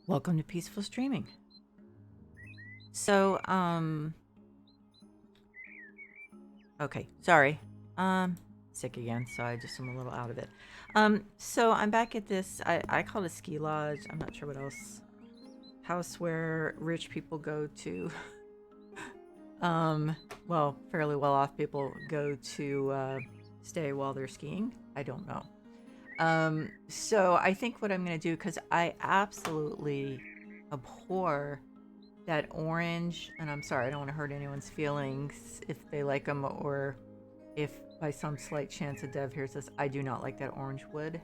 Welcome to Peaceful Streaming. So, okay, sorry. Sick again, so I just am a little out of it. So I'm back at this, I call it a ski lodge. I'm not sure what else. House where rich people go to, well, fairly well-off people go to stay while they're skiing. I don't know. So I think what I'm going to do, because I absolutely abhor that orange, and I'm sorry, I don't want to hurt anyone's feelings if they like them, or if by some slight chance a dev hears this, I do not like that orange wood.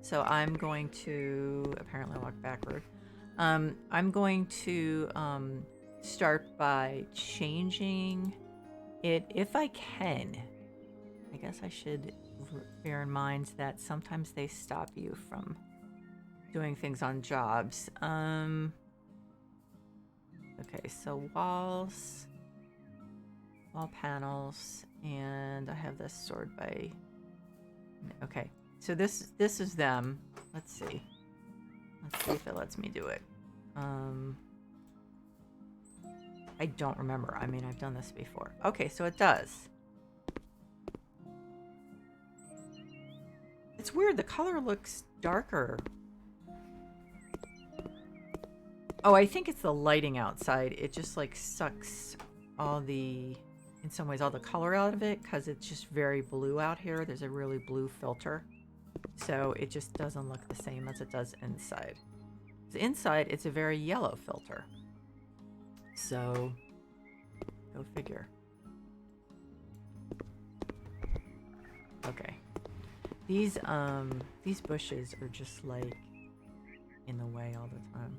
So I'm going to apparently walk backward. I'm going to start by changing it if I can. I guess I should bear in mind that sometimes they stop you from doing things on jobs. Okay, so walls, wall panels, and I have this sorted by. Okay, so this is them. Let's see. Let's see if it lets me do it. I don't remember. I mean, I've done this before. Okay, so it does. It's weird. The color looks darker. Oh, I think it's the lighting outside. It just like sucks all the, in some ways, all the color out of it because it's just very blue out here. There's a really blue filter. So it just doesn't look the same as it does inside. Inside, it's a very yellow filter. So, go figure. Okay. These bushes are just like in the way all the time.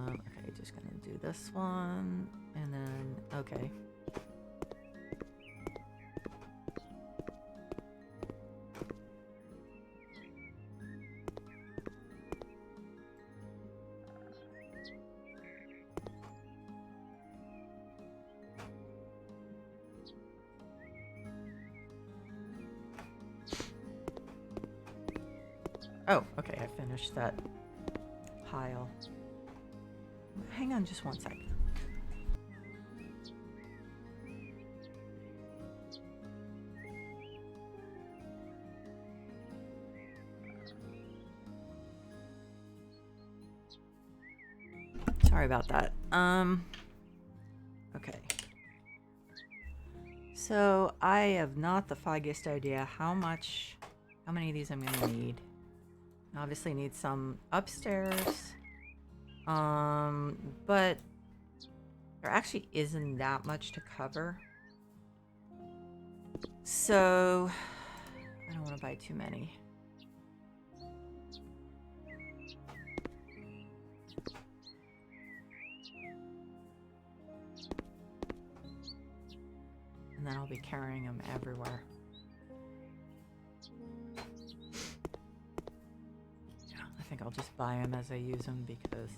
Okay, just gonna do this one, and then, okay. Oh, okay, I finished that pile. Hang on just one second. Sorry about that. Okay. So I have not the foggiest idea how many of these I'm gonna need. Obviously need some upstairs. But there actually isn't that much to cover. So I don't want to buy too many. And then I'll be carrying them everywhere. Yeah, I think I'll just buy them as I use them because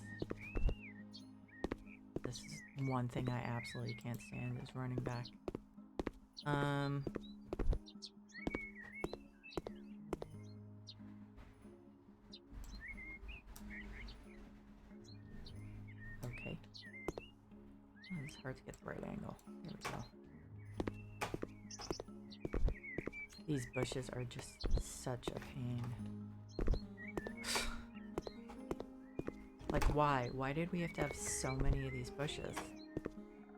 this is one thing I absolutely can't stand is running back. Okay. Oh, it's hard to get the right angle. There we go. These bushes are just such a pain. Like, why? Why did we have to have so many of these bushes?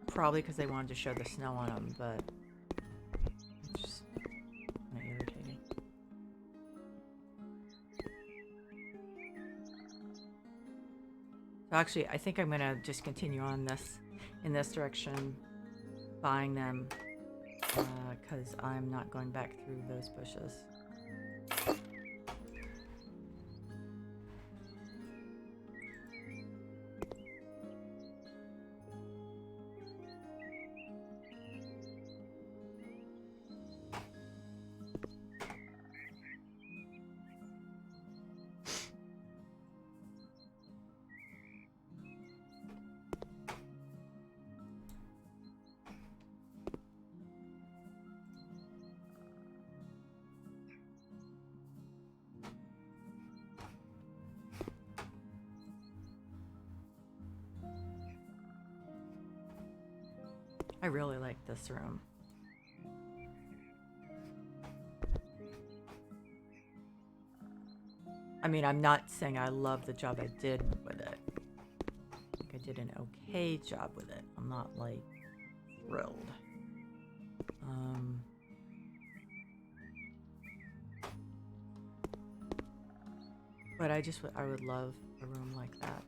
Probably because they wanted to show the snow on them, but it's just kind of irritating. So actually, I think I'm going to just continue on this, in this direction, buying them, because I'm not going back through those bushes. I really like this room. I mean, I'm not saying I love the job I did with it. I think I did an okay job with it. I'm not, like, thrilled. But I would love a room like that.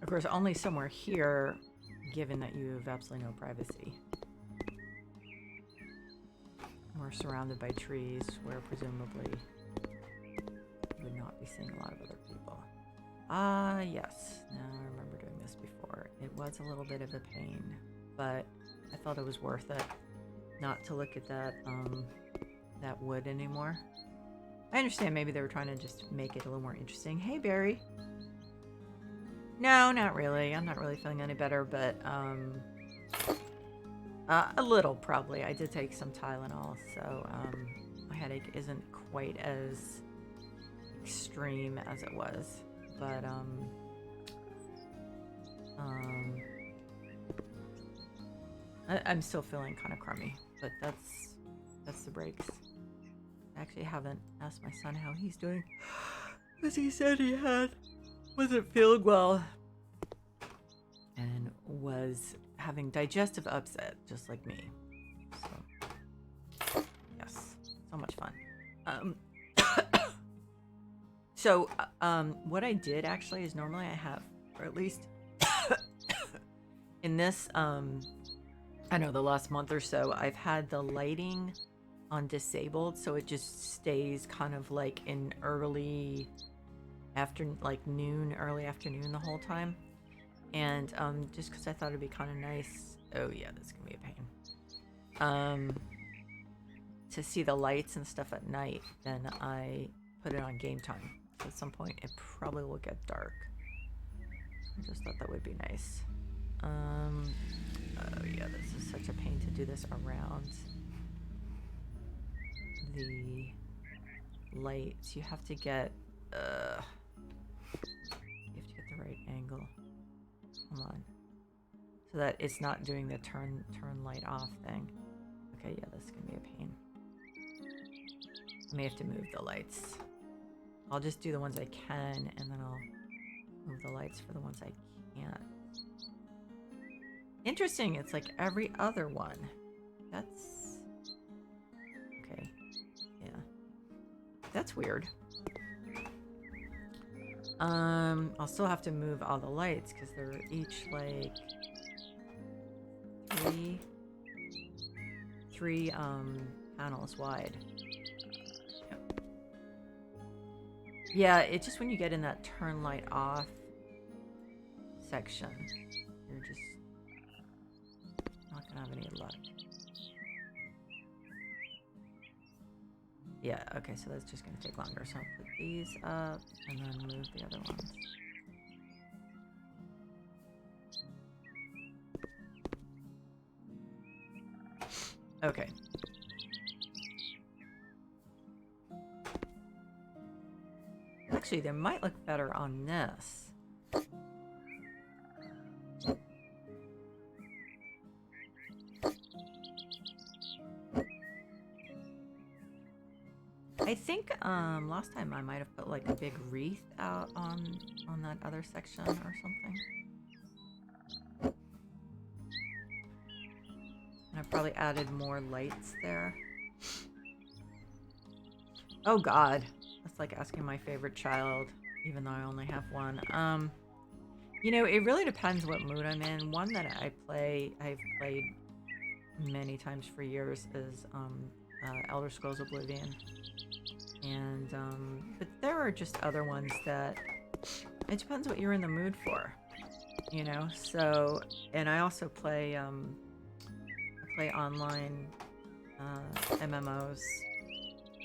Of course, only somewhere here, given that you have absolutely no privacy. We're surrounded by trees where presumably you would not be seeing a lot of other people. Ah, yes. Now I remember doing this before. It was a little bit of a pain, but I thought it was worth it not to look at that that wood anymore. I understand maybe they were trying to just make it a little more interesting. Hey, Barry. No, not really. I'm not really feeling any better, but a little probably. I did take some Tylenol, so my headache isn't quite as extreme as it was, but I'm still feeling kind of crummy, but that's the breaks. I actually haven't asked my son how he's doing, because he said he wasn't feeling well and was having digestive upset, just like me. So, yes, so much fun. So, what I did actually is normally I have, or at least in this, I know the last month or so, I've had the lighting on disabled, so it just stays kind of like in early afternoon the whole time. And just because I thought it'd be kind of nice. Oh yeah, this can be a pain. To see the lights and stuff at night, then I put it on game time. So at some point, it probably will get dark. I just thought that would be nice. Oh yeah, this is such a pain to do this around the lights. You have to get the right angle. Hold on. So that it's not doing the turn light off thing. Okay, yeah, this can be a pain. I may have to move the lights. I'll just do the ones I can, and then I'll move the lights for the ones I can't. Interesting, it's like every other one. That's... okay. Yeah. That's weird. I'll still have to move all the lights because they're each like three panels wide. Yep. Yeah, it's just when you get in that turn light off section, you're just not gonna have any luck. Yeah, okay, so that's just gonna take longer. So I'll put these up and then move the other ones. Okay. Actually, they might look better on this. I think last time I might have put like a big wreath out on that other section or something. And I probably added more lights there. Oh god, that's like asking my favorite child, even though I only have one. You know, it really depends what mood I'm in. One that I've played many times for years is Elder Scrolls Oblivion. And but there are just other ones that it depends what you're in the mood for, you know. So, and I also play online MMOs.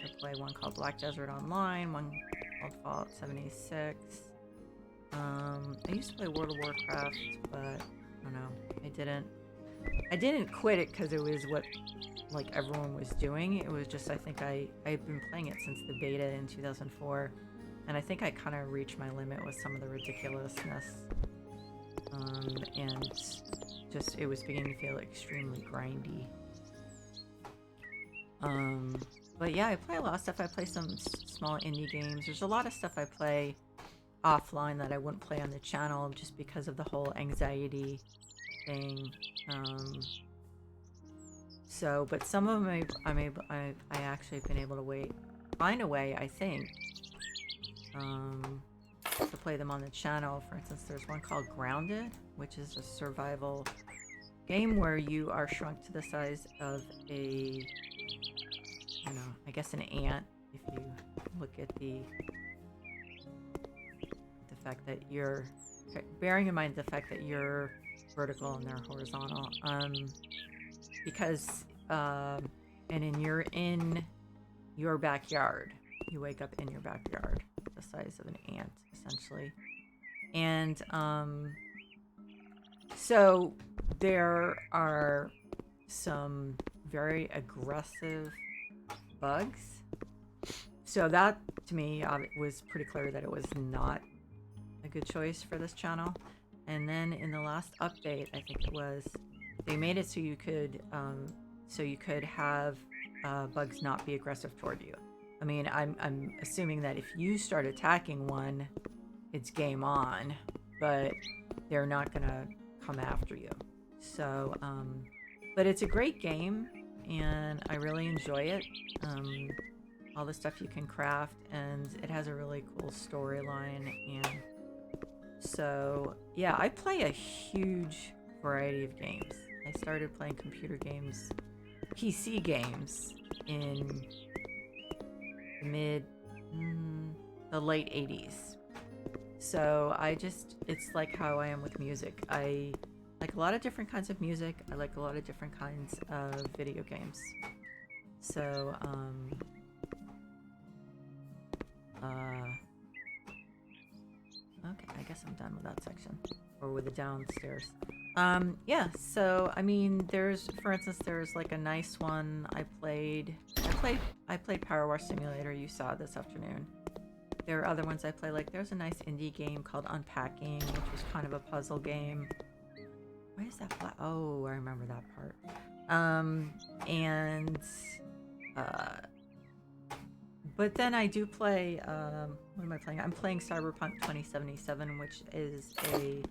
I play one called Black Desert Online, one called Fallout 76. I used to play World of Warcraft, but I don't know. I didn't quit it because it was what like everyone was doing. It was just I think I've been playing it since the beta in 2004, And I think I kind of reached my limit with some of the ridiculousness. And just, it was beginning to feel extremely grindy. But yeah, I play a lot of stuff. I play some small indie games. There's a lot of stuff I play offline that I wouldn't play on the channel just because of the whole anxiety thing. So, but some of them I actually have been able to find a way, I think, to play them on the channel. For instance, there's one called Grounded, which is a survival game where you are shrunk to the size of a, I guess an ant, if you look at the fact that you're, bearing in mind the fact that you're vertical and they're horizontal, because, and you're in your backyard. You wake up in your backyard, the size of an ant, essentially. And, so there are some very aggressive bugs. So that, to me, was pretty clear that it was not a good choice for this channel. And then in the last update, I think it was, they made it so you could have bugs not be aggressive toward you. I mean, I'm assuming that if you start attacking one, it's game on, but they're not gonna come after you. So, but it's a great game, and I really enjoy it. All the stuff you can craft, and it has a really cool storyline. And so, yeah, I play a huge variety of games. I started playing computer games, PC games, in the late 80s. So it's like how I am with music. I like a lot of different kinds of music. I like a lot of different kinds of video games. So, okay, I guess I'm done with that section. Or with the downstairs. Yeah, so, I mean, for instance, there's like a nice one I played Power Wash Simulator, you saw this afternoon. There are other ones I play, like there's a nice indie game called Unpacking, which was kind of a puzzle game. Why is that flat? Oh, I remember that part. But then I do play, what am I playing? I'm playing Cyberpunk 2077, which is a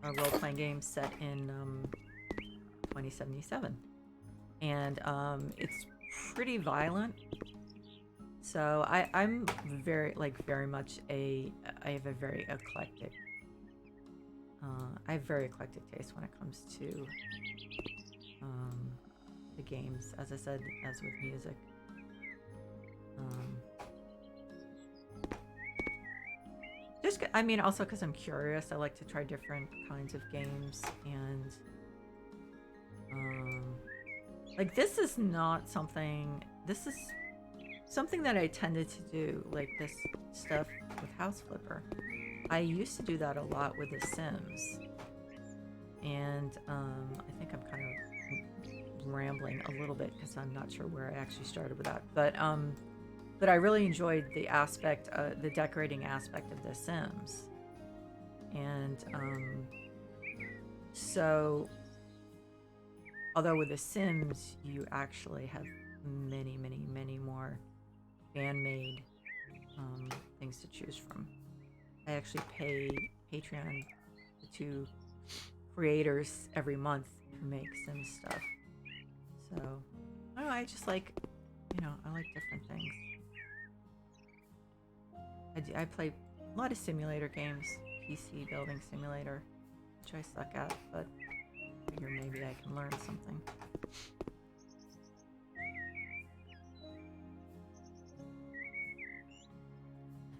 role-playing game set in 2077. And it's pretty violent. So I'm very much I have a very eclectic taste when it comes to the games, as I said, as with music. I mean, also because I'm curious, I like to try different kinds of games, and like this is something that I tended to do, like this stuff with House Flipper. I used to do that a lot with The Sims, and I think I'm kind of rambling a little bit because I'm not sure where I actually started with that, but I really enjoyed the decorating aspect of The Sims, and so although with The Sims you actually have many, many, many more fan-made things to choose from. I actually pay Patreon to creators every month who make Sim stuff. So, I don't know, I just like, I like different things. I play a lot of simulator games, PC building simulator, which I suck at, but I figure maybe I can learn something.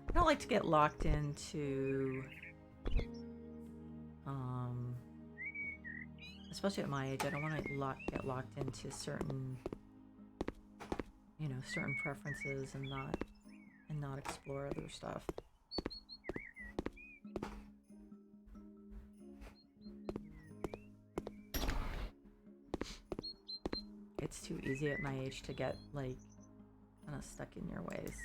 I don't like to get locked into, especially at my age, I don't want to get locked into certain preferences and not explore other stuff. It's too easy at my age to get, like, I kind of stuck in your ways.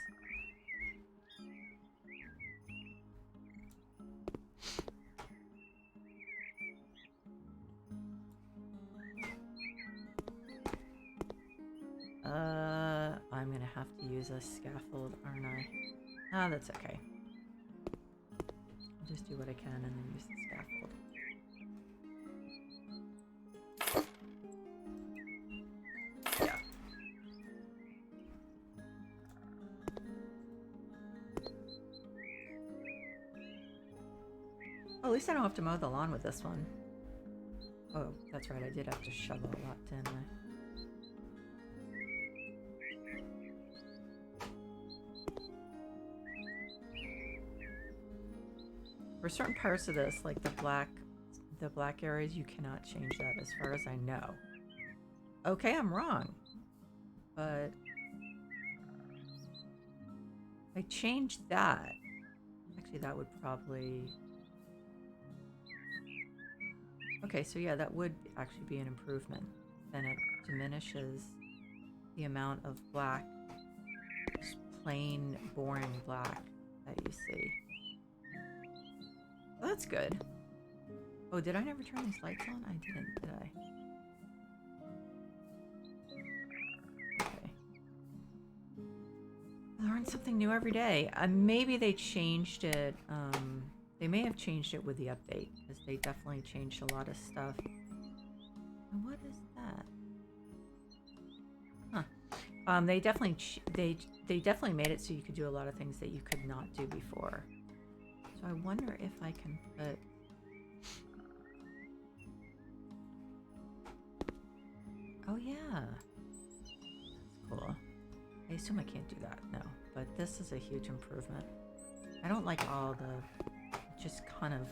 I'm gonna have to use a scaffold, aren't I? Ah, that's okay. I'll just do what I can and then use the scaffold. Yeah. Oh, at least I don't have to mow the lawn with this one. Oh, that's right, I did have to shovel a lot, didn't I? For certain parts of this, like the black areas, you cannot change that as far as I know. Okay, I'm wrong. But if I change that, actually that would probably... Okay, so yeah, that would actually be an improvement. Then it diminishes the amount of black, just plain, boring black that you see. Well, that's good. Oh, did I never turn these lights on? I didn't, did I? Okay. I learn something new every day. Maybe they changed it. They may have changed it with the update, because they definitely changed a lot of stuff. And what is that? Huh. They definitely they definitely made it so you could do a lot of things that you could not do before. So I wonder if I can put... Oh yeah, that's cool. I assume I can't do that, no. But this is a huge improvement. I don't like all the just kind of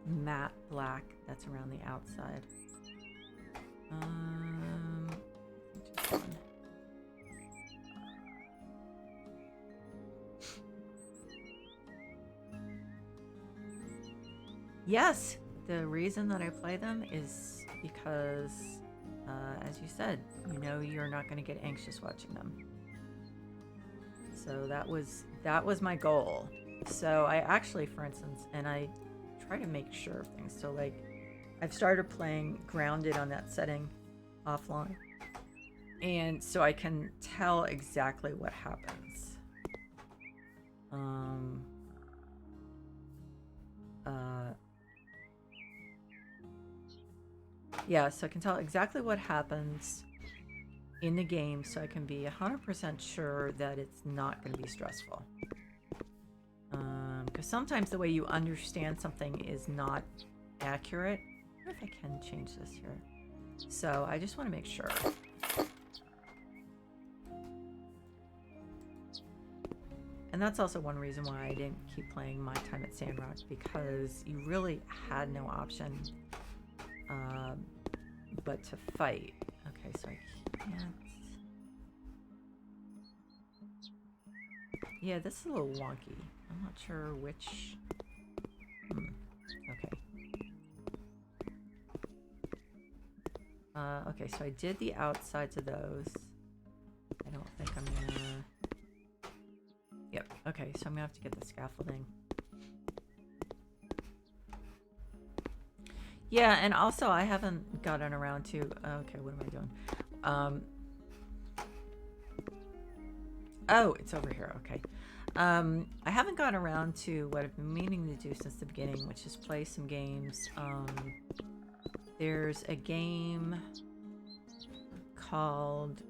matte black that's around the outside. Just one. Yes, the reason that I play them is because, as you said, you know you're not going to get anxious watching them. So that was my goal. So I actually, for instance, and I try to make sure of things. So like, I've started playing grounded on that setting offline, and so I can tell exactly what happens. Yeah, so I can tell exactly what happens in the game, so I can be 100% sure that it's not going to be stressful. Because sometimes the way you understand something is not accurate. I wonder if I can change this here. So I just want to make sure. And that's also one reason why I didn't keep playing My Time at Sandrock, because you really had no option but to fight. Okay, so I can't... Yeah, this is a little wonky. I'm not sure which... Okay. Okay, so I did the outsides of those. I don't think I'm gonna... Yep, okay, so I'm gonna have to get the scaffolding. Yeah, and also I haven't gotten around to... Okay, what am I doing? Oh, it's over here, okay. I haven't gotten around to what I've been meaning to do since the beginning, which is play some games. There's a game called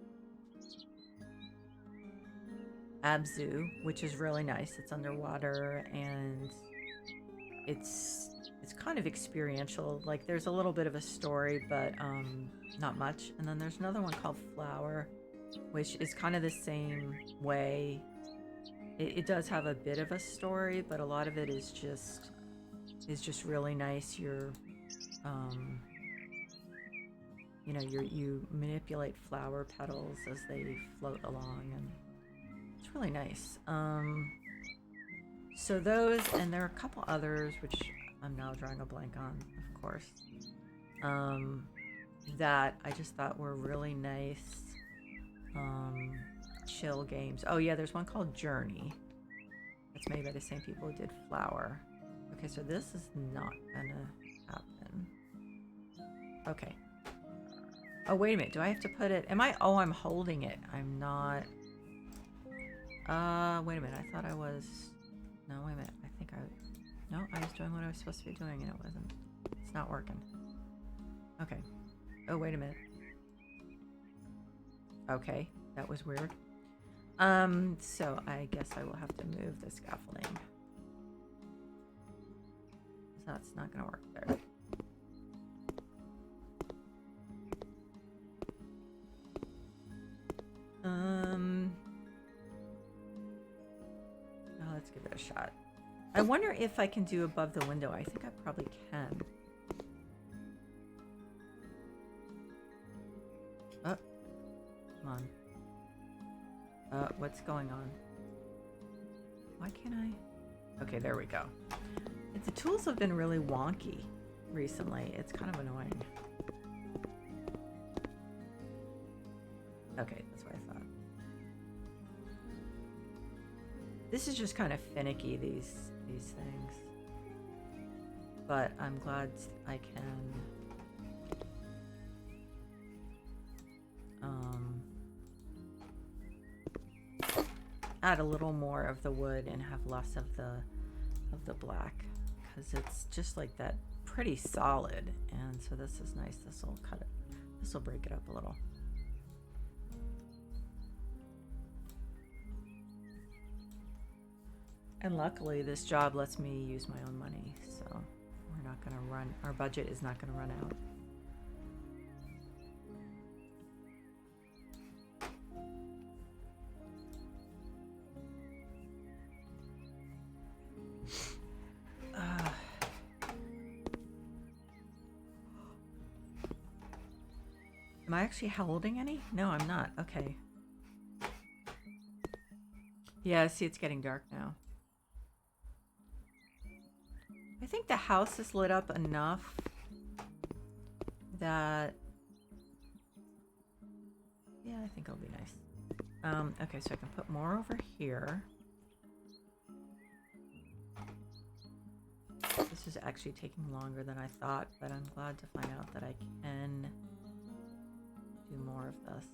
Abzu, which is really nice. It's underwater, and it's kind of experiential. Like, there's a little bit of a story, but not much. And then there's another one called Flower, which is kind of the same way. It does have a bit of a story, but a lot of it is just really nice. You're you know, you manipulate flower petals as they float along, and it's really nice. So those, and there are a couple others which I'm now drawing a blank on, of course, that I just thought were really nice chill games. Oh yeah, there's one called Journey. That's made by the same people who did Flower. Okay, so this is not gonna happen. Okay. Oh, wait a minute. Do I have to put it... Am I... Oh, I'm holding it. I'm not... wait a minute. I thought I was... No, wait a minute. I think I... No, I was doing what I was supposed to be doing and it wasn't... It's not working. Okay. Oh, wait a minute. Okay. That was weird. So I guess I will have to move the scaffolding. So that's not gonna work there. Oh, let's give it a shot. I wonder if I can do above the window. I think I probably can. Oh, come on. What's going on? Why can't I? Okay, there we go. The tools have been really wonky recently. It's kind of annoying. Okay, that's what I thought. This is just kind of finicky, these things. But I'm glad I can add a little more of the wood and have less of the black, because it's just like that pretty solid. And so this is nice. This will cut it. This will break it up a little. And luckily this job lets me use my own money, so we're not going to run, our budget is not going to run out. Am I actually holding any? No, I'm not. Okay. Yeah, see, it's getting dark now. I think the house is lit up enough that... Yeah, I think it'll be nice. Okay, so I can put more over here. This is actually taking longer than I thought, but I'm glad to find out that I can do more of this.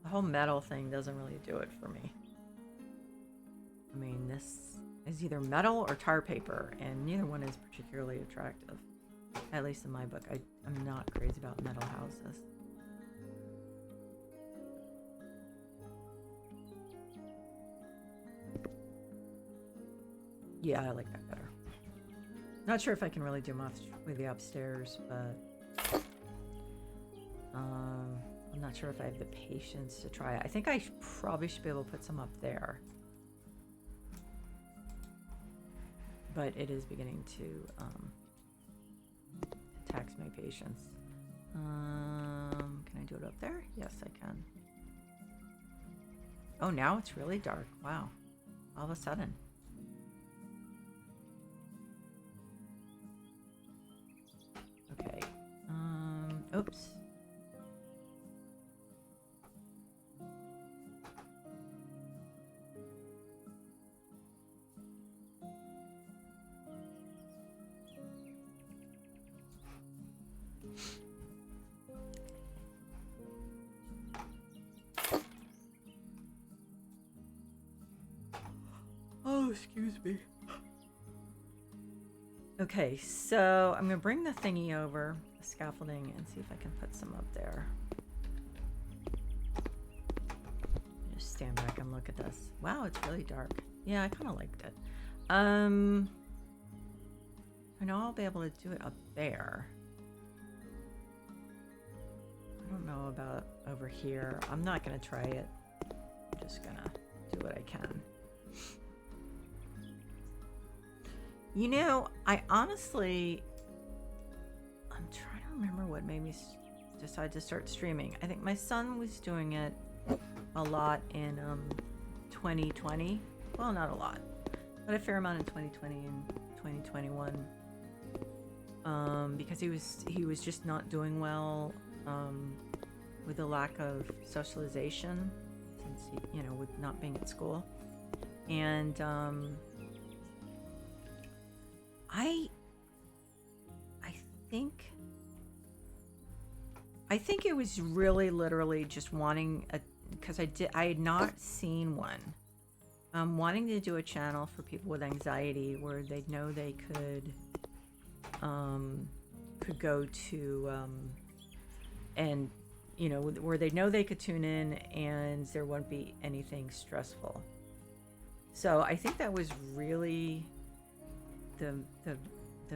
The whole metal thing doesn't really do it for me. I mean, this is either metal or tar paper, and neither one is particularly attractive. At least in my book. I'm not crazy about metal houses. Yeah, I like that better. Not sure if I can really do much with the upstairs, but I'm not sure if I have the patience to try it. I think I probably should be able to put some up there. But it is beginning to tax my patience. Can I do it up there? Yes, I can. Oh, now it's really dark. Wow. All of a sudden. Okay. Oops. Oh, excuse me. Okay, so I'm gonna bring the thingy over, the scaffolding, and see if I can put some up there. Just stand back and look at this. Wow, it's really dark. Yeah, I kind of liked it. I know I'll be able to do it up there. I don't know about over here. I'm not gonna try it. I'm just gonna do what I can. You know, I honestly, I'm trying to remember what made me decide to start streaming. I think my son was doing it a lot in 2020. Well, not a lot, but a fair amount in 2020 and 2021. because he was just not doing well with the lack of socialization since he, you know, with not being at school. And I think it was really literally just wanting a, because I had not seen one. Wanting to do a channel for people with anxiety where they'd know they could go to and you know, where they know they could tune in and there wouldn't be anything stressful. So I think that was really the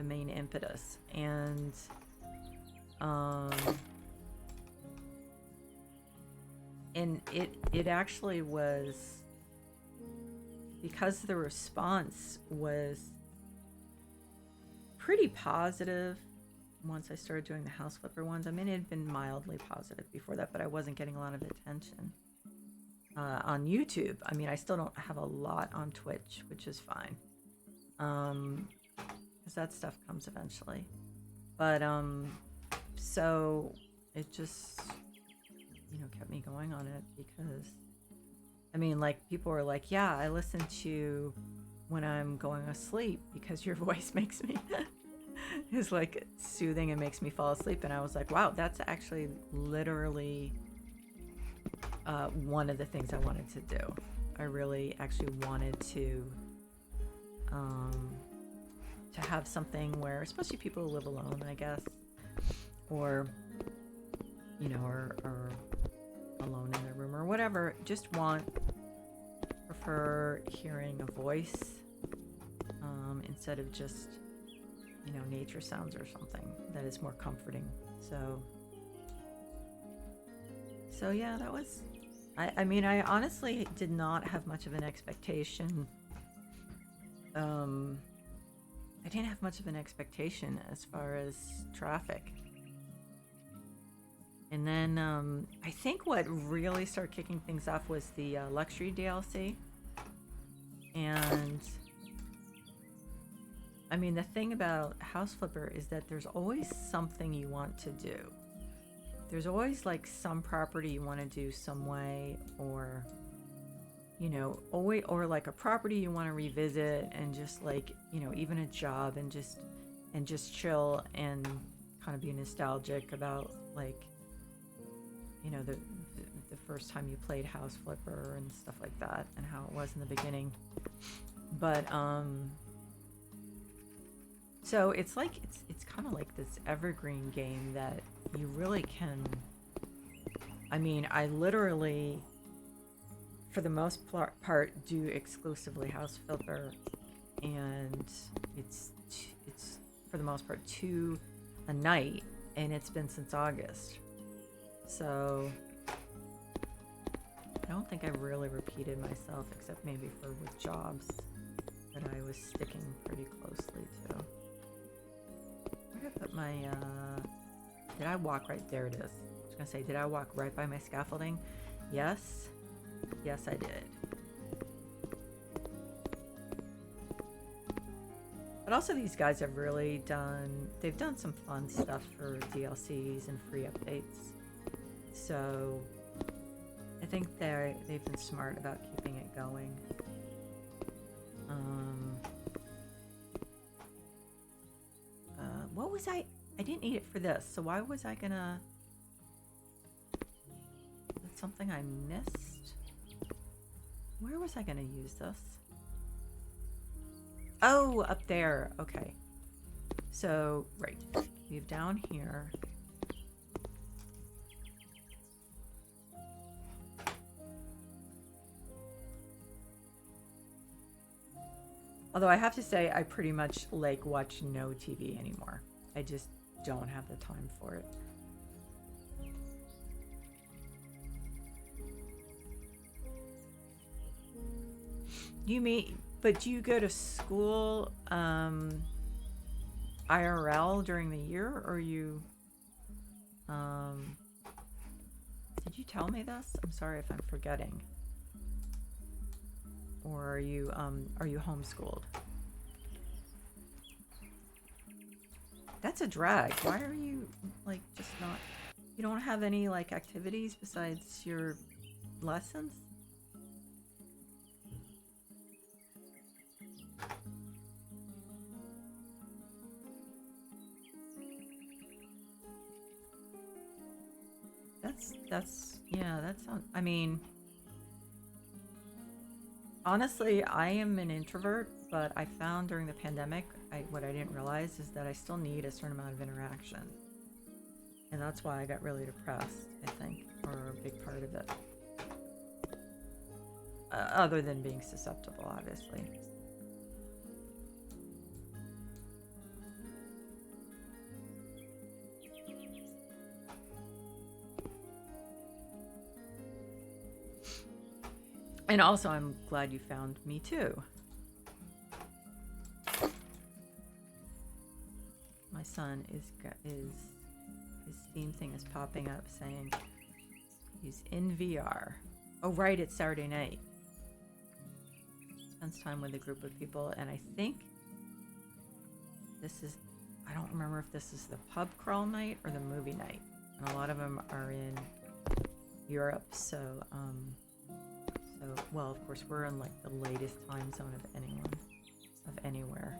main impetus. And it actually was because the response was pretty positive once I started doing the house flipper ones. I mean, it had been mildly positive before that, but I wasn't getting a lot of attention on YouTube. I mean, I still don't have a lot on Twitch, which is fine, because that stuff comes eventually. But so it just, you know, kept me going on it because, I mean, like, people were like, yeah, I listen to when I'm going to sleep because your voice makes me is like soothing and makes me fall asleep. And I was like, wow, that's actually literally one of the things I wanted to do. I really actually wanted to have something where, especially people who live alone, I guess, or, you know, or alone in their room or whatever, just prefer hearing a voice instead of just, you know, nature sounds or something that is more comforting. So yeah, that was, I mean, I honestly did not have much of an expectation. I didn't have much of an expectation as far as traffic. And then I think what really started kicking things off was the luxury DLC. And I mean, the thing about House Flipper is that there's always something you want to do. There's always like some property you want to do some way, or, you know, always, or like a property you want to revisit, and just like, you know, even a job, and just chill and kind of be nostalgic about, like, you know, the first time you played House Flipper and stuff like that, and how it was in the beginning. But so it's like it's kind of like this evergreen game that you really can, I mean, I literally, for the most part, do exclusively House Flipper, and it's for the most part 2 a night, and it's been since August. So I don't think I've really repeated myself, except maybe for with jobs that I was sticking pretty closely to. Where did I put my, did I walk right? There it is. I was gonna say, did I walk right by my scaffolding? Yes. Yes, I did. But also, these guys have really they've done some fun stuff for DLCs and free updates. So I think they've been smart about keeping it going. What was I didn't need it for this, so why was I gonna, that's something I missed. Where was I gonna use this? Oh, up there. Okay. So, right. We have down here. Although I have to say, I pretty much like watch no TV anymore. I just don't have the time for it. You mean, but do you go to school IRL during the year, or you did you tell me this? I'm sorry if I'm forgetting. Or are you homeschooled? That's a drag. Why are you, like, just not... You don't have any, like, activities besides your lessons? Yeah, that sounds... I mean... Honestly, I am an introvert, but I found during the pandemic, what I didn't realize is that I still need a certain amount of interaction. And that's why I got really depressed, I think, or a big part of it. Other than being susceptible, obviously. And also, I'm glad you found me too. My son his Steam thing is popping up saying he's in VR. Oh right, it's Saturday night. Spends time with a group of people, and I think this is, I don't remember if this is the pub crawl night or the movie night. And a lot of them are in Europe, so well, of course, we're in like the latest time zone of anyone, of anywhere.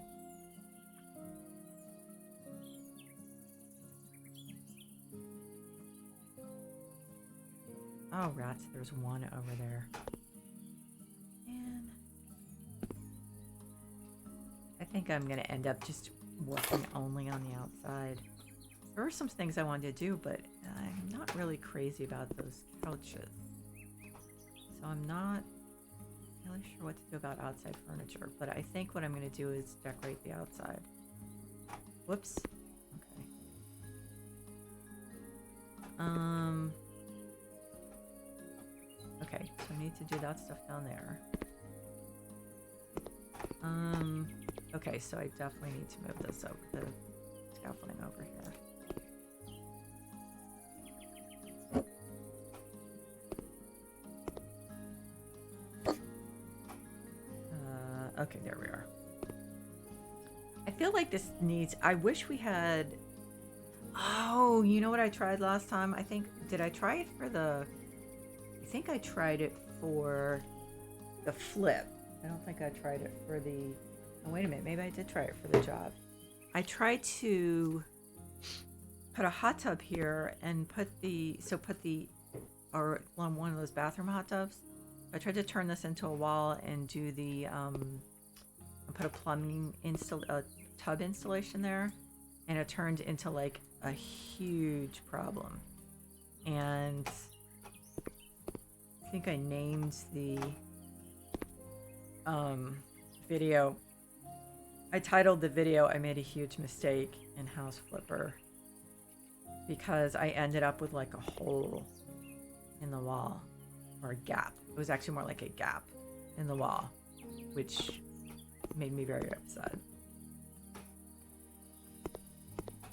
Oh, rats, there's one over there. Man. I think I'm going to end up just working only on the outside. There were some things I wanted to do, but I'm not really crazy about those couches. So I'm not really sure what to do about outside furniture, but I think what I'm going to do is decorate the outside. Whoops. Okay. Okay, so I need to do that stuff down there. Okay, so I definitely need to move this over, the scaffolding over here. Okay, there we are. I feel like this needs... I wish we had... Oh, you know what I tried last time? I think... Did I try it for the... I think I tried it for the flip. I don't think I tried it for the... Oh, wait a minute. Maybe I did try it for the job. I tried to put a hot tub here and put the... So put the... Or on one of those bathroom hot tubs. I tried to turn this into a wall and do the... put a plumbing tub installation there. And it turned into like a huge problem. And... I think I named the video. I titled the video, I made a huge mistake in House Flipper, because I ended up with like a hole in the wall, or a gap. It was actually more like a gap in the wall, which made me very upset.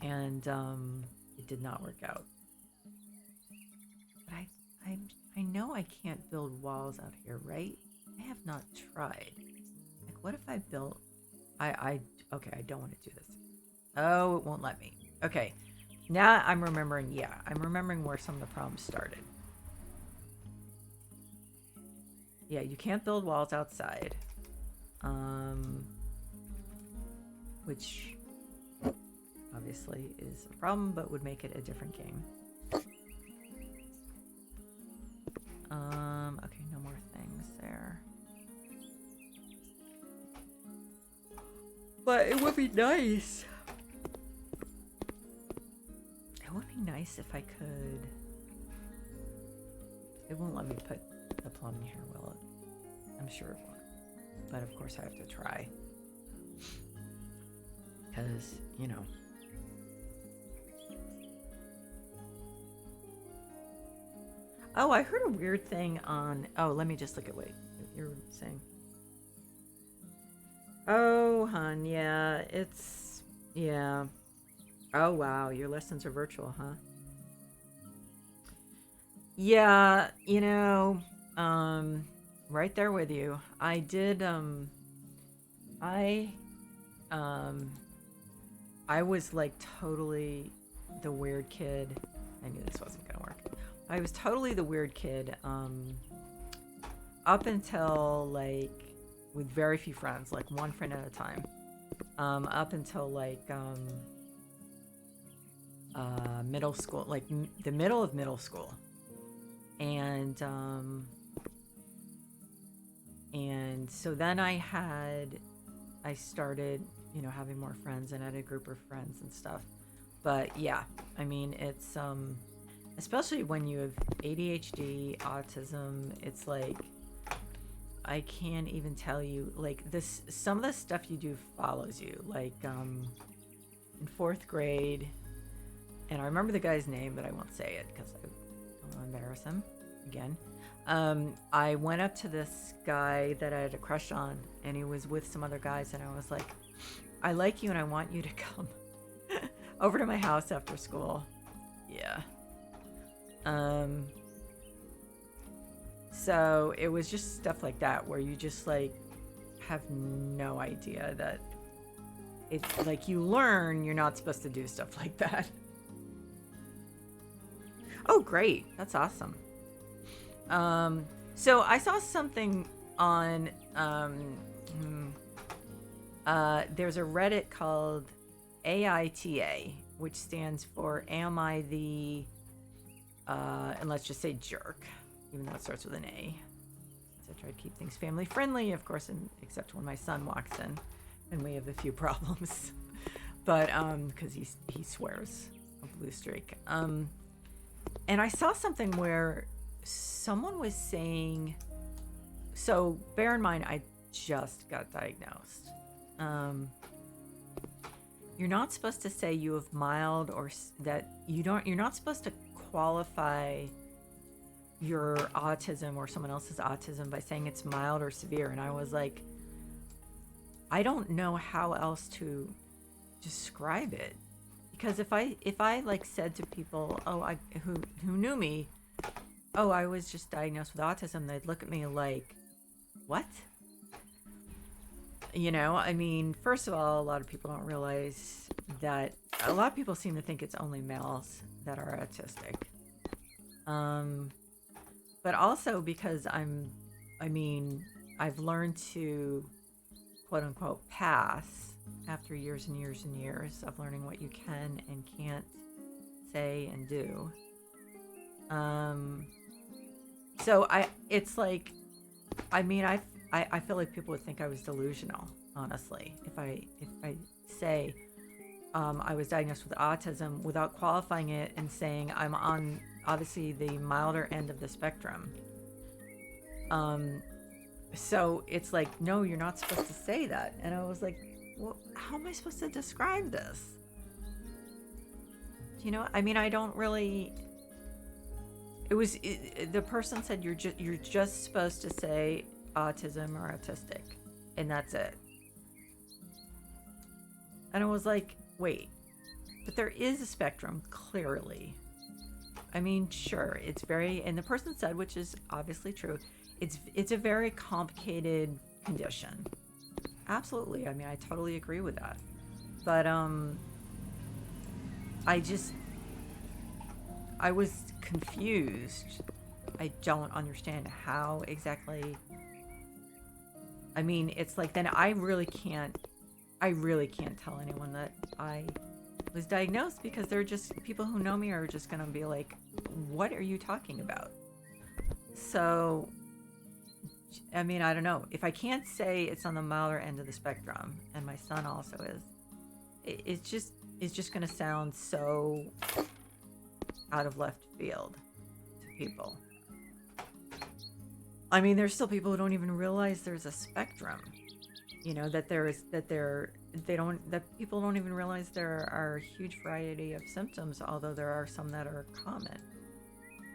And it did not work out. But I know I can't build walls out here, right? I have not tried. Like, what if I built... Okay, I don't want to do this. Oh, it won't let me. Okay, now I'm remembering, yeah. I'm remembering where some of the problems started. Yeah, you can't build walls outside. Which obviously is a problem, but would make it a different game. Okay, no more things there. But it would be nice. It would be nice if I could... It won't let me put the plumbing here, will it? I'm sure it won't. But of course I have to try. Because, you know... Oh, I heard a weird thing on... Oh, let me just look at what you're saying. Oh, hon, yeah, it's... Yeah. Oh, wow, your lessons are virtual, huh? Yeah, you know, right there with you. I did, I was like totally the weird kid. I knew this wasn't gonna work. I was totally the weird kid, up until like with very few friends, like one friend at a time. Up until like middle school, like the middle of middle school, and so then I started, having more friends and had a group of friends and stuff. But yeah, I mean, it's especially when you have ADHD, autism, it's like I can't even tell you, like, this, some of the stuff you do follows you. Like in fourth grade, and I remember the guy's name, but I won't say it because I don't want to embarrass him again. I went up to this guy that I had a crush on, and he was with some other guys, and I was like, I like you and I want you to come over to my house after school. Yeah. So it was just stuff like that where you just like have no idea that it's like you learn you're not supposed to do stuff like that. Oh, great. That's awesome. So I saw something on, there's a Reddit called AITA, which stands for Am I the, and let's just say jerk, even though it starts with an A. So I try to keep things family friendly, of course, except when my son walks in and we have a few problems. But, because he swears a blue streak. And I saw something where someone was saying, so bear in mind, I just got diagnosed. You're not supposed to say you have mild or that you're not supposed to qualify your autism or someone else's autism by saying it's mild or severe. And I was like, I don't know how else to describe it. Because if I like said to people, who knew me, oh, I was just diagnosed with autism, they'd look at me like, what? I mean, first of all, a lot of people don't realize that a lot of people seem to think it's only males that are autistic. But also because I've learned to quote unquote pass after years and years and years of learning what you can and can't say and do. So it's like, I feel like people would think I was delusional, honestly, if I say I was diagnosed with autism without qualifying it and saying I'm on obviously the milder end of the spectrum. So it's like, no, you're not supposed to say that. And I was like, well, how am I supposed to describe this? I don't really. The person said you're just supposed to say autism or autistic, and that's it. And I was like, wait, but there is a spectrum, clearly. I mean, sure, it's very, and the person said, which is obviously true, it's a very complicated condition. Absolutely. I mean, I totally agree with that. But I was confused. I don't understand how exactly. I mean, it's like then I really can't tell anyone that I was diagnosed because they're just people who know me are just gonna be like, what are you talking about? So I mean, I don't know. If I can't say it's on the milder end of the spectrum, and my son also is, it's just gonna sound so out of left field to people. I mean, there's still people who don't even realize there's a spectrum. That people don't even realize there are a huge variety of symptoms, although there are some that are common.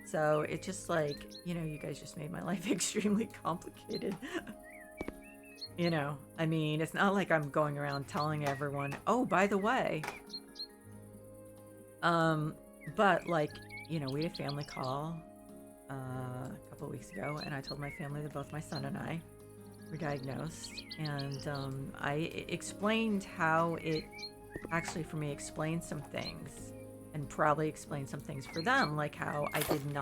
So it's just like, you guys just made my life extremely complicated. I mean, it's not like I'm going around telling everyone, oh, by the way. But like, we had a family call a couple of weeks ago, and I told my family that both my son and I were diagnosed, and I explained how it actually for me explain some things, and probably explain some things for them, like how I didn't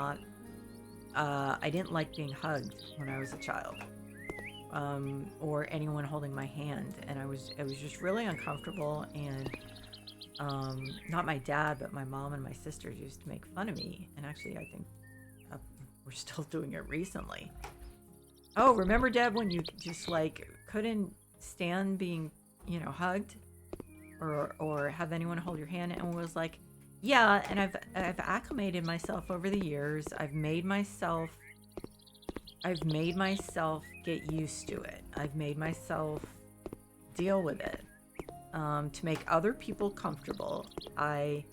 like being hugged when I was a child, or anyone holding my hand, and I was just really uncomfortable, and not my dad, but my mom and my sister used to make fun of me, and actually I think uh, we're still doing it recently. Oh, remember, Deb, when you just like couldn't stand being, hugged, or have anyone hold your hand, and was like, yeah, and I've acclimated myself over the years. I've made myself get used to it. I've made myself deal with it, to make other people comfortable. I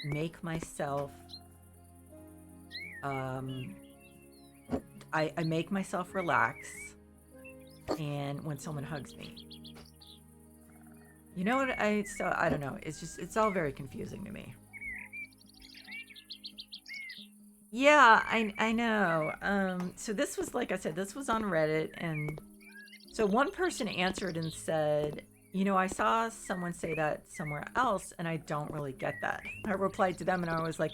make myself um, I make myself relax, and when someone hugs me, you know what I don't know. It's all very confusing to me. Yeah, I know. So this was, like I said, this was on Reddit, and so one person answered and said, I saw someone say that somewhere else, and I don't really get that. I replied to them, and I was like,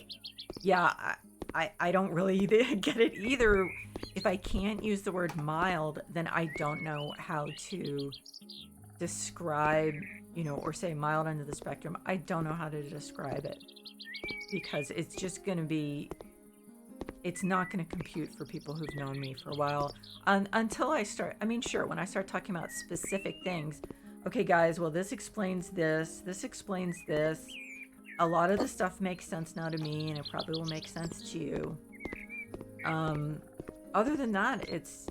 yeah, I don't really get it either. If I can't use the word mild, then I don't know how to describe, or say mild end of the spectrum. I don't know how to describe it, because it's just going to be, it's not going to compute for people who've known me for a while. Until I start, I mean, sure, when I start talking about specific things, okay, guys, well, this explains this, this explains this. A lot of the stuff makes sense now to me, and it probably will make sense to you. Other than that, it's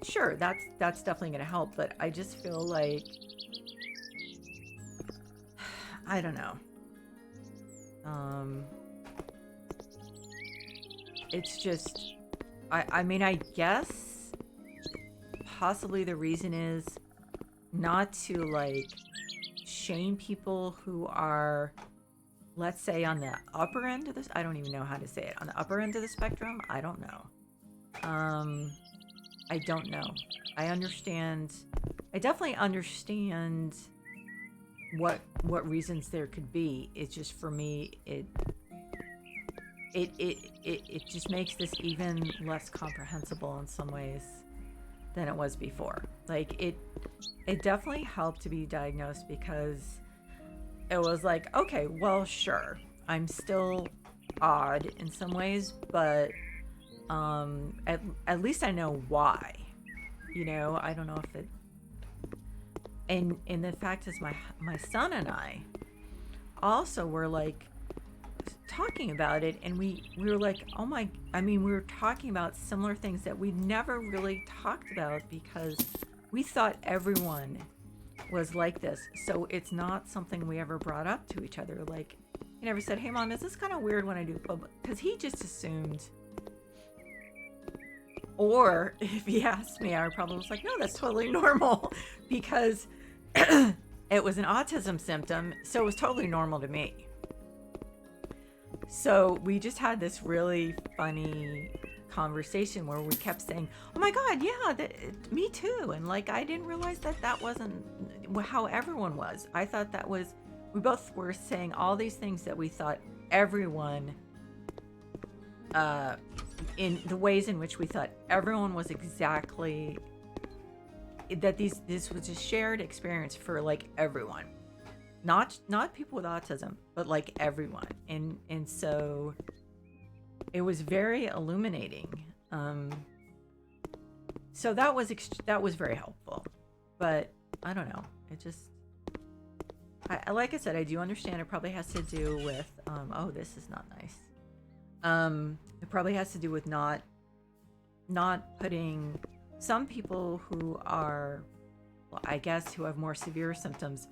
sure, that's definitely going to help, but I just feel like, I don't know. It's just, I mean, I guess possibly the reason is not to like shame people who are, let's say, on the upper end of this. I don't even know how to say it. On the upper end of the spectrum, I don't know. I don't know. I understand. I definitely understand what reasons there could be. It's just, for me, it just makes this even less comprehensible in some ways than it was before. Like, it definitely helped to be diagnosed, because it was like, okay, well, sure, I'm still odd in some ways, but at least I know why. I don't know if it, and the fact is, my son and I also were like talking about it, and we were like, oh my, I mean, we were talking about similar things that we never really talked about, because we thought everyone was like this, so it's not something we ever brought up to each other. Like, he never said, hey mom, is this kind of weird when I do public, because he just assumed, or if he asked me, I probably was like, no, that's totally normal, because it was an autism symptom, so it was totally normal to me. So we just had this really funny conversation where we kept saying, oh my god, yeah, me too, and like, I didn't realize that wasn't how everyone was. I thought that was, we both were saying all these things that we thought everyone, in the ways in which we thought everyone was exactly, that this was a shared experience for like everyone, not people with autism, but like everyone, and so it was very illuminating. So that was very helpful, but I don't know, it just, I like I said, I do understand it probably has to do with oh, this is not nice. It probably has to do with not putting some people who are, well, I guess, who have more severe symptoms,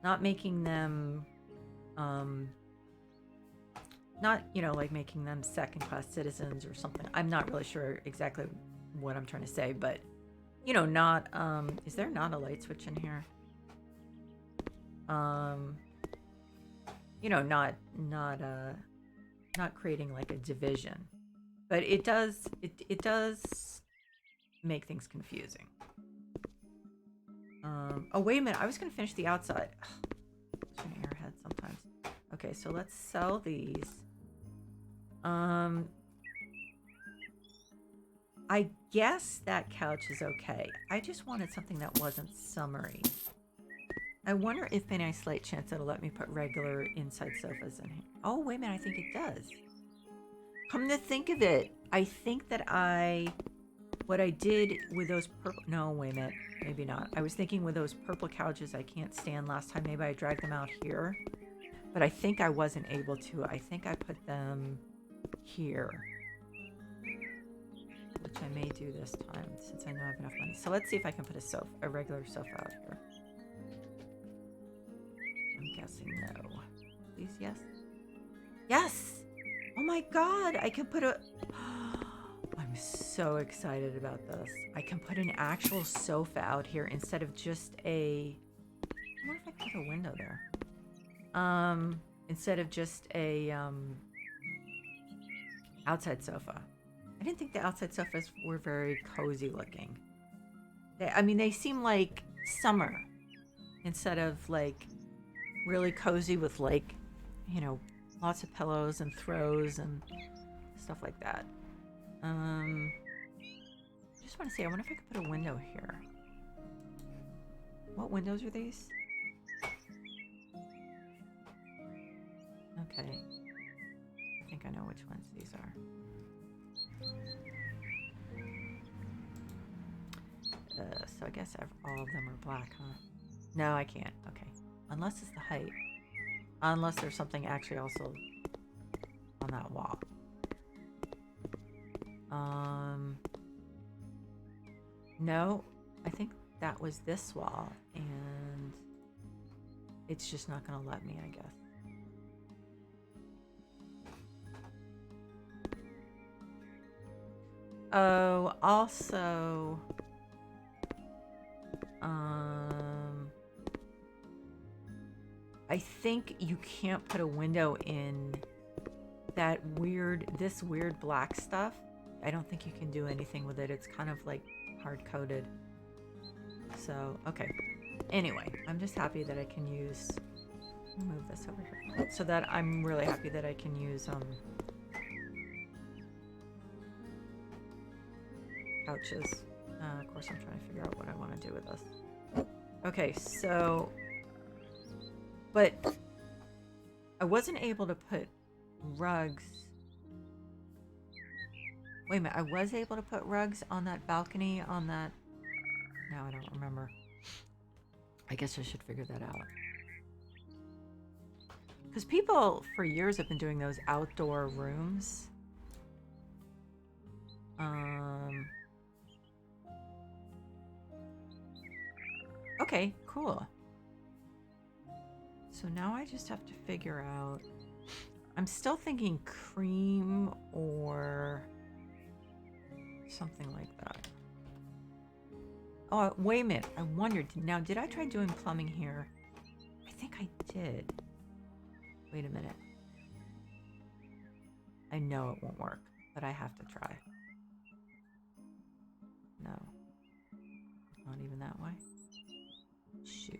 not making them, not, like making them second-class citizens or something. I'm not really sure exactly what I'm trying to say, but, not, is there not a light switch in here? Not creating like a division, but it does make things confusing. Oh, wait a minute, I was gonna finish the outside. Okay, so let's sell these. I guess that couch is okay. I just wanted something that wasn't summery. I wonder if any slight chance it'll let me put regular inside sofas in here. Oh, wait a minute, I think it does. Come to think of it, I think that what I did with those purple, no, wait a minute, maybe not. I was thinking with those purple couches I can't stand last time, maybe I dragged them out here. But I think I wasn't able to. I think I put them here. Which I may do this time, since I know I have enough money. So let's see if I can put a regular sofa out here. I'm guessing no. Please, yes? Yes! Oh my god, I can put a... I'm so excited about this. I can put an actual sofa out here instead of just a... I wonder if I can put a window there. Instead of just a, outside sofa. I didn't think the outside sofas were very cozy looking. I mean, they seem like summer instead of like really cozy with like, you know, lots of pillows and throws and stuff like that. I just want to see, I wonder if I could put a window here. What windows are these? Okay. I think I know which ones these are. So I guess all of them are black, huh? No, I can't. Okay. Unless it's the height. Unless there's something actually also on that wall. No, I think that was this wall, and it's just not gonna let me, I guess. Oh, also, I think you can't put a window in this weird black stuff. I don't think you can do anything with it. It's kind of like hard-coded. So, okay. Anyway, I'm just happy that I can use... move this over here. So that I'm really happy that I can use, couches. Of course, I'm trying to figure out what I want to do with this. Okay, so... But I wasn't able to put rugs. Wait a minute, I was able to put rugs on that balcony on that... No, I don't remember. I guess I should figure that out. Because people for years have been doing those outdoor rooms. Okay, cool. So now I just have to figure out... I'm still thinking cream or something like that. Oh, wait a minute. I wondered. Now, did I try doing plumbing here? I think I did. Wait a minute. I know it won't work, but I have to try. No. Not even that way. Shoot.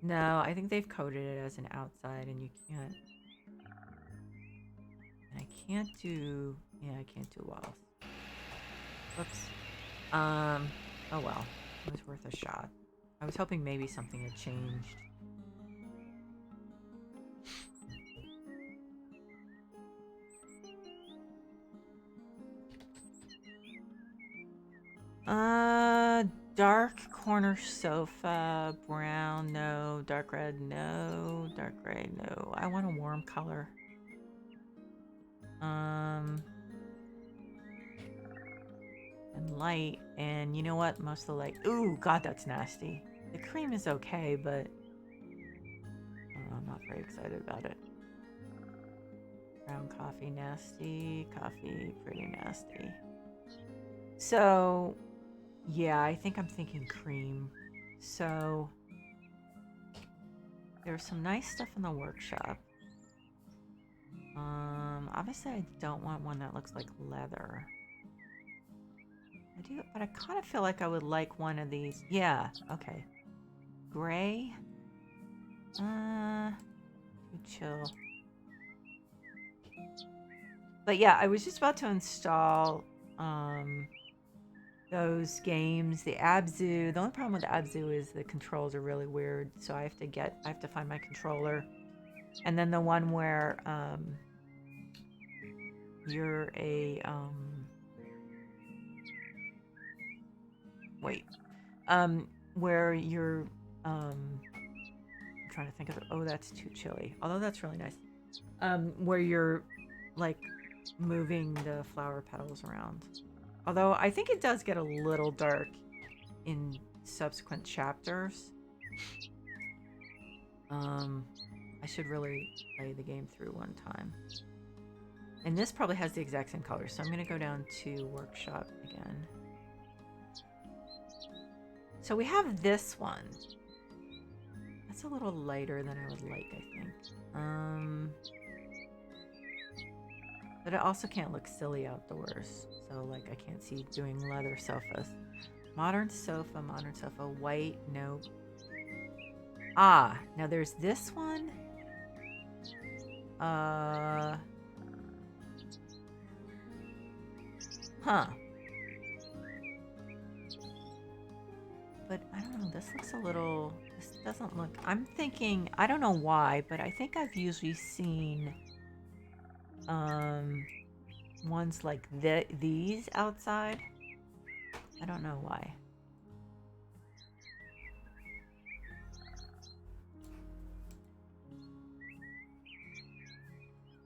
No, I think they've coded it as an outside, and you can't... And I can't do... Yeah, I can't do walls. Whoops. Oh well. It was worth a shot. I was hoping maybe something had changed. Dark corner sofa, brown, no. Dark red, no. Dark gray, no. I want a warm color. And light, and you know what? Most of the light. Ooh, God, that's nasty. The cream is okay, but I'm not very excited about it. Brown coffee, nasty. Coffee, pretty nasty. So, yeah, I think I'm thinking cream. So, there's some nice stuff in the workshop. Obviously I don't want one that looks like leather. I do, but I kind of feel like I would like one of these. Yeah, okay. Gray. too chill. But yeah, I was just about to install those games, the Abzu. The only problem with Abzu is the controls are really weird, so I have to find my controller. And then the one where you're a where you're I'm trying to think of it. Oh, that's too chilly. Although that's really nice. Where you're like moving the flower petals around. Although I think it does get a little dark in subsequent chapters. I should really play the game through one time. And this probably has the exact same color, so I'm going to go down to workshop again. So we have this one. That's a little lighter than I would like, I think. But it also can't look silly outdoors. So, like, I can't see doing leather sofas. Modern sofa, white, nope. Ah, now there's this one. Huh. But I don't know, this looks a little, this doesn't look, I'm thinking, I don't know why, but I think I've usually seen ones like these outside. I don't know why.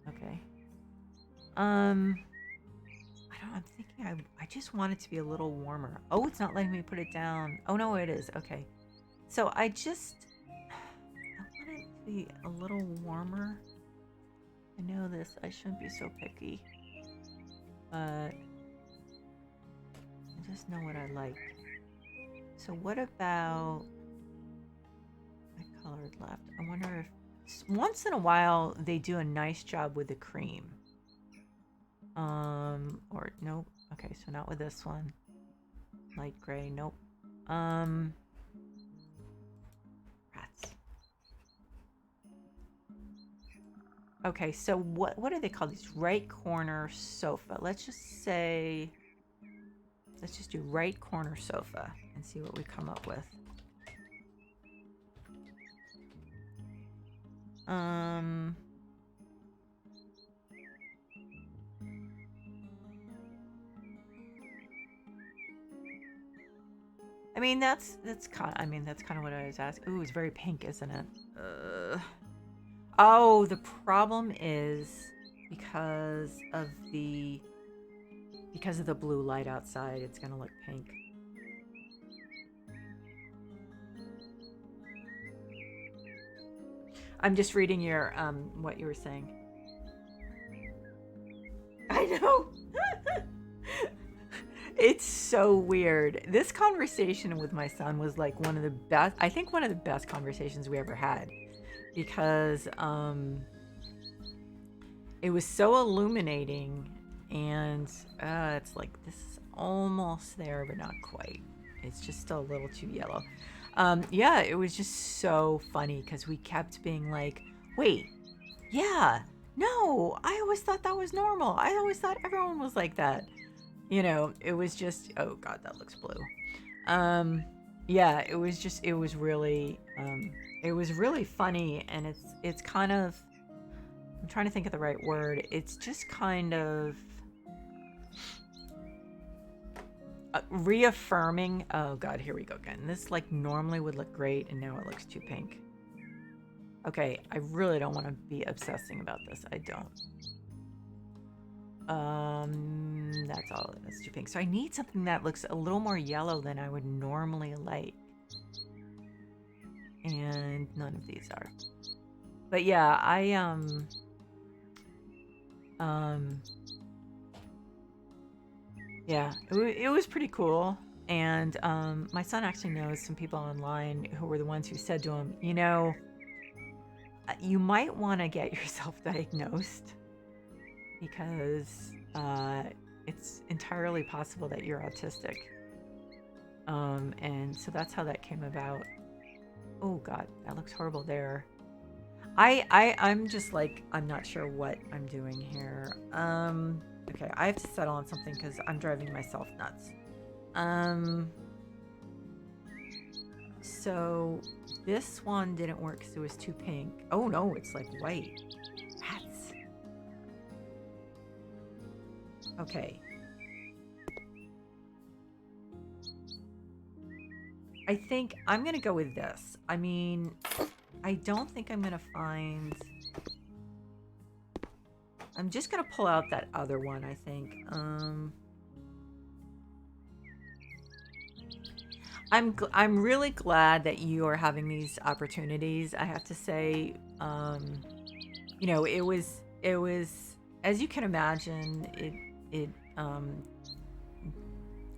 Okay. I'm thinking I just want it to be a little warmer. Oh, it's not letting me put it down. Oh no, it is. Okay. So I want it to be a little warmer. I know this. I shouldn't be so picky. But I just know what I like. So what about my colored left? I wonder if once in a while they do a nice job with the cream. Or nope. Okay, so not with this one. Light gray, nope. Rats. Okay, so what do they call these? Right corner sofa. Let's just do right corner sofa and see what we come up with. I mean that's kind of what I was asking. Ooh, it's very pink, isn't it? Oh, the problem is because of the blue light outside, it's gonna look pink. I'm just reading your what you were saying. I know. It's so weird. This conversation with my son was like one of the best, I think one of the best conversations we ever had, because it was so illuminating, and it's like, this is almost there, but not quite. It's just still a little too yellow. Yeah, it was just so funny because we kept being like, wait, yeah, no, I always thought that was normal. I always thought everyone was like that. You know, it was just, oh God, that looks blue. Yeah, it was really funny, and it's kind of, I'm trying to think of the right word. It's just kind of reaffirming. Oh God, here we go again. This like normally would look great, and now it looks too pink. Okay, I really don't want to be obsessing about this. I don't. That's too pink. So I need something that looks a little more yellow than I would normally like. And none of these are. But yeah, yeah, it was pretty cool. And my son actually knows some people online who were the ones who said to him, you know, you might want to get yourself diagnosed, because it's entirely possible that you're autistic. And so that's how that came about. Oh God, that looks horrible there. I'm just like, I'm not sure what I'm doing here. Okay, I have to settle on something because I'm driving myself nuts. Um, so this one didn't work because it was too pink. Oh no, it's like white. That's okay. I think I'm gonna go with this. I mean, I don't think I'm gonna find. I'm just gonna pull out that other one, I think. I'm really glad that you are having these opportunities. I have to say, you know, it was as you can imagine,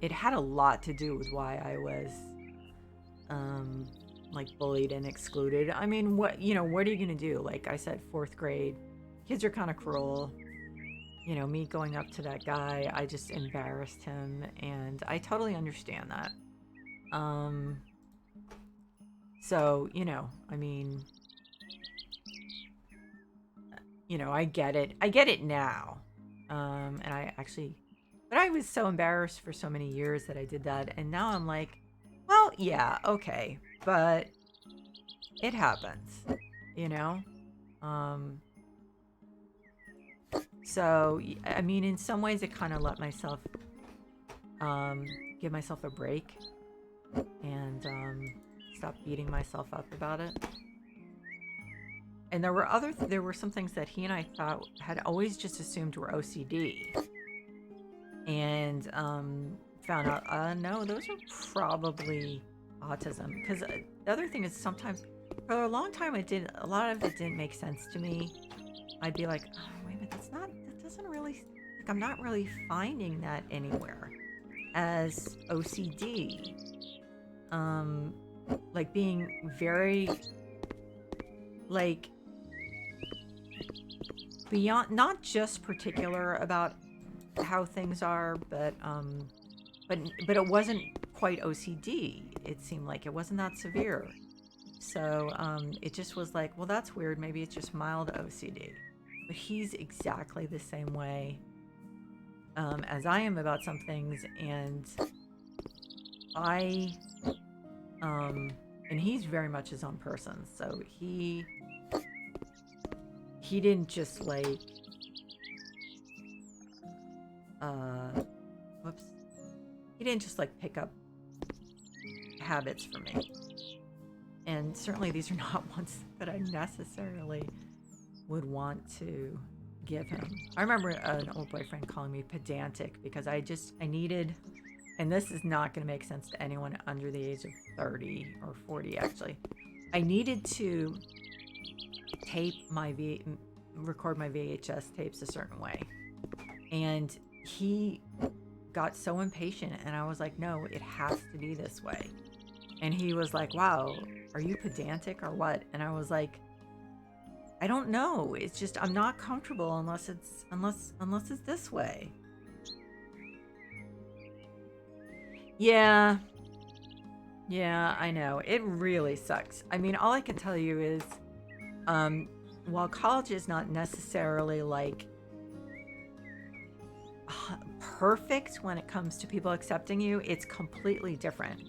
it had a lot to do with why I was like bullied and excluded. I mean, what are you gonna do? Like I said, fourth grade, kids are kind of cruel. You know, me going up to that guy, I just embarrassed him, and I totally understand that. Um, so I mean, I get it. I get it now. And I actually, but I was so embarrassed for so many years that I did that, and now I'm like, well, yeah, okay, but it happens, you know. Um, so I mean, in some ways, it kind of let myself um, give myself a break and stop beating myself up about it. And there were some things that he and I thought had always just assumed were OCD, and found out no, those are probably autism. Because the other thing is sometimes for a long time a lot of it didn't make sense to me. I'd be like, oh, wait a minute, that doesn't really, like, I'm not really finding that anywhere as OCD. Like being very, like, beyond, not just particular about how things are, but it wasn't quite OCD. It seemed like it wasn't that severe. So it just was like, well, that's weird. Maybe it's just mild OCD. But he's exactly the same way as I am about some things, and I and he's very much his own person. So he didn't just like whoops, he didn't just like pick up habits for me. And certainly these are not ones that I necessarily would want to give him. I remember an old boyfriend calling me pedantic because I needed, and this is not going to make sense to anyone under the age of 30 or 40 actually. I needed to record my VHS tapes a certain way. And he got so impatient, and I was like, no, it has to be this way. And he was like, wow, are you pedantic or what? And I was like, I don't know. It's just I'm not comfortable unless it's this way. Yeah. Yeah, I know. It really sucks. I mean, all I can tell you is while college is not necessarily like perfect when it comes to people accepting you, it's completely different.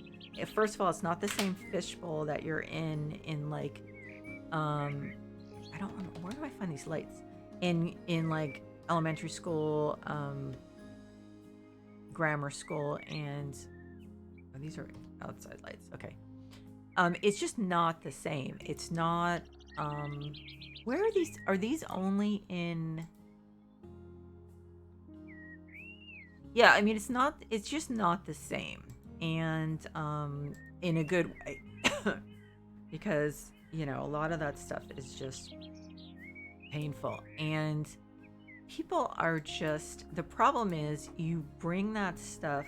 First of all, it's not the same fishbowl that you're in like I don't know, where do I find these lights? In like elementary school, grammar school, and oh, these are outside lights. Okay. It's just not the same. It's not where are these? Are these only in? Yeah, I mean it's just not the same. And in a good way. Because, a lot of that stuff is just painful. And people are just, the problem is you bring that stuff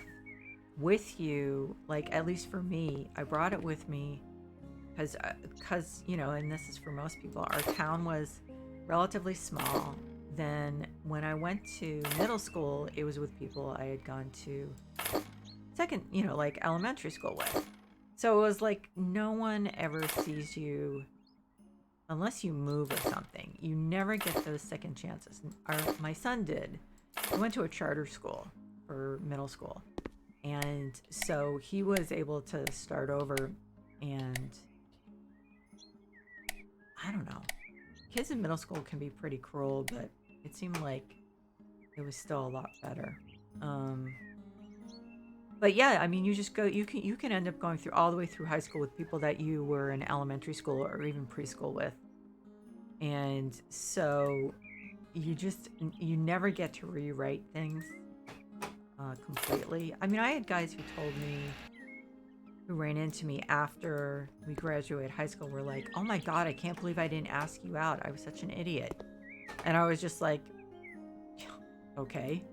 with you, like at least for me, I brought it with me because and this is for most people, our town was relatively small. Then when I went to middle school, it was with people I had gone to second, like elementary school with. So it was like no one ever sees you unless you move or something, you never get those second chances. My son did. He went to a charter school for middle school. And so he was able to start over. And I don't know. Kids in middle school can be pretty cruel, but it seemed like it was still a lot better. But yeah, I mean, you can end up going through all the way through high school with people that you were in elementary school or even preschool with. And so you never get to rewrite things completely. I mean, I had guys who ran into me after we graduated high school were like, "Oh my God, I can't believe I didn't ask you out. I was such an idiot." And I was just like, okay.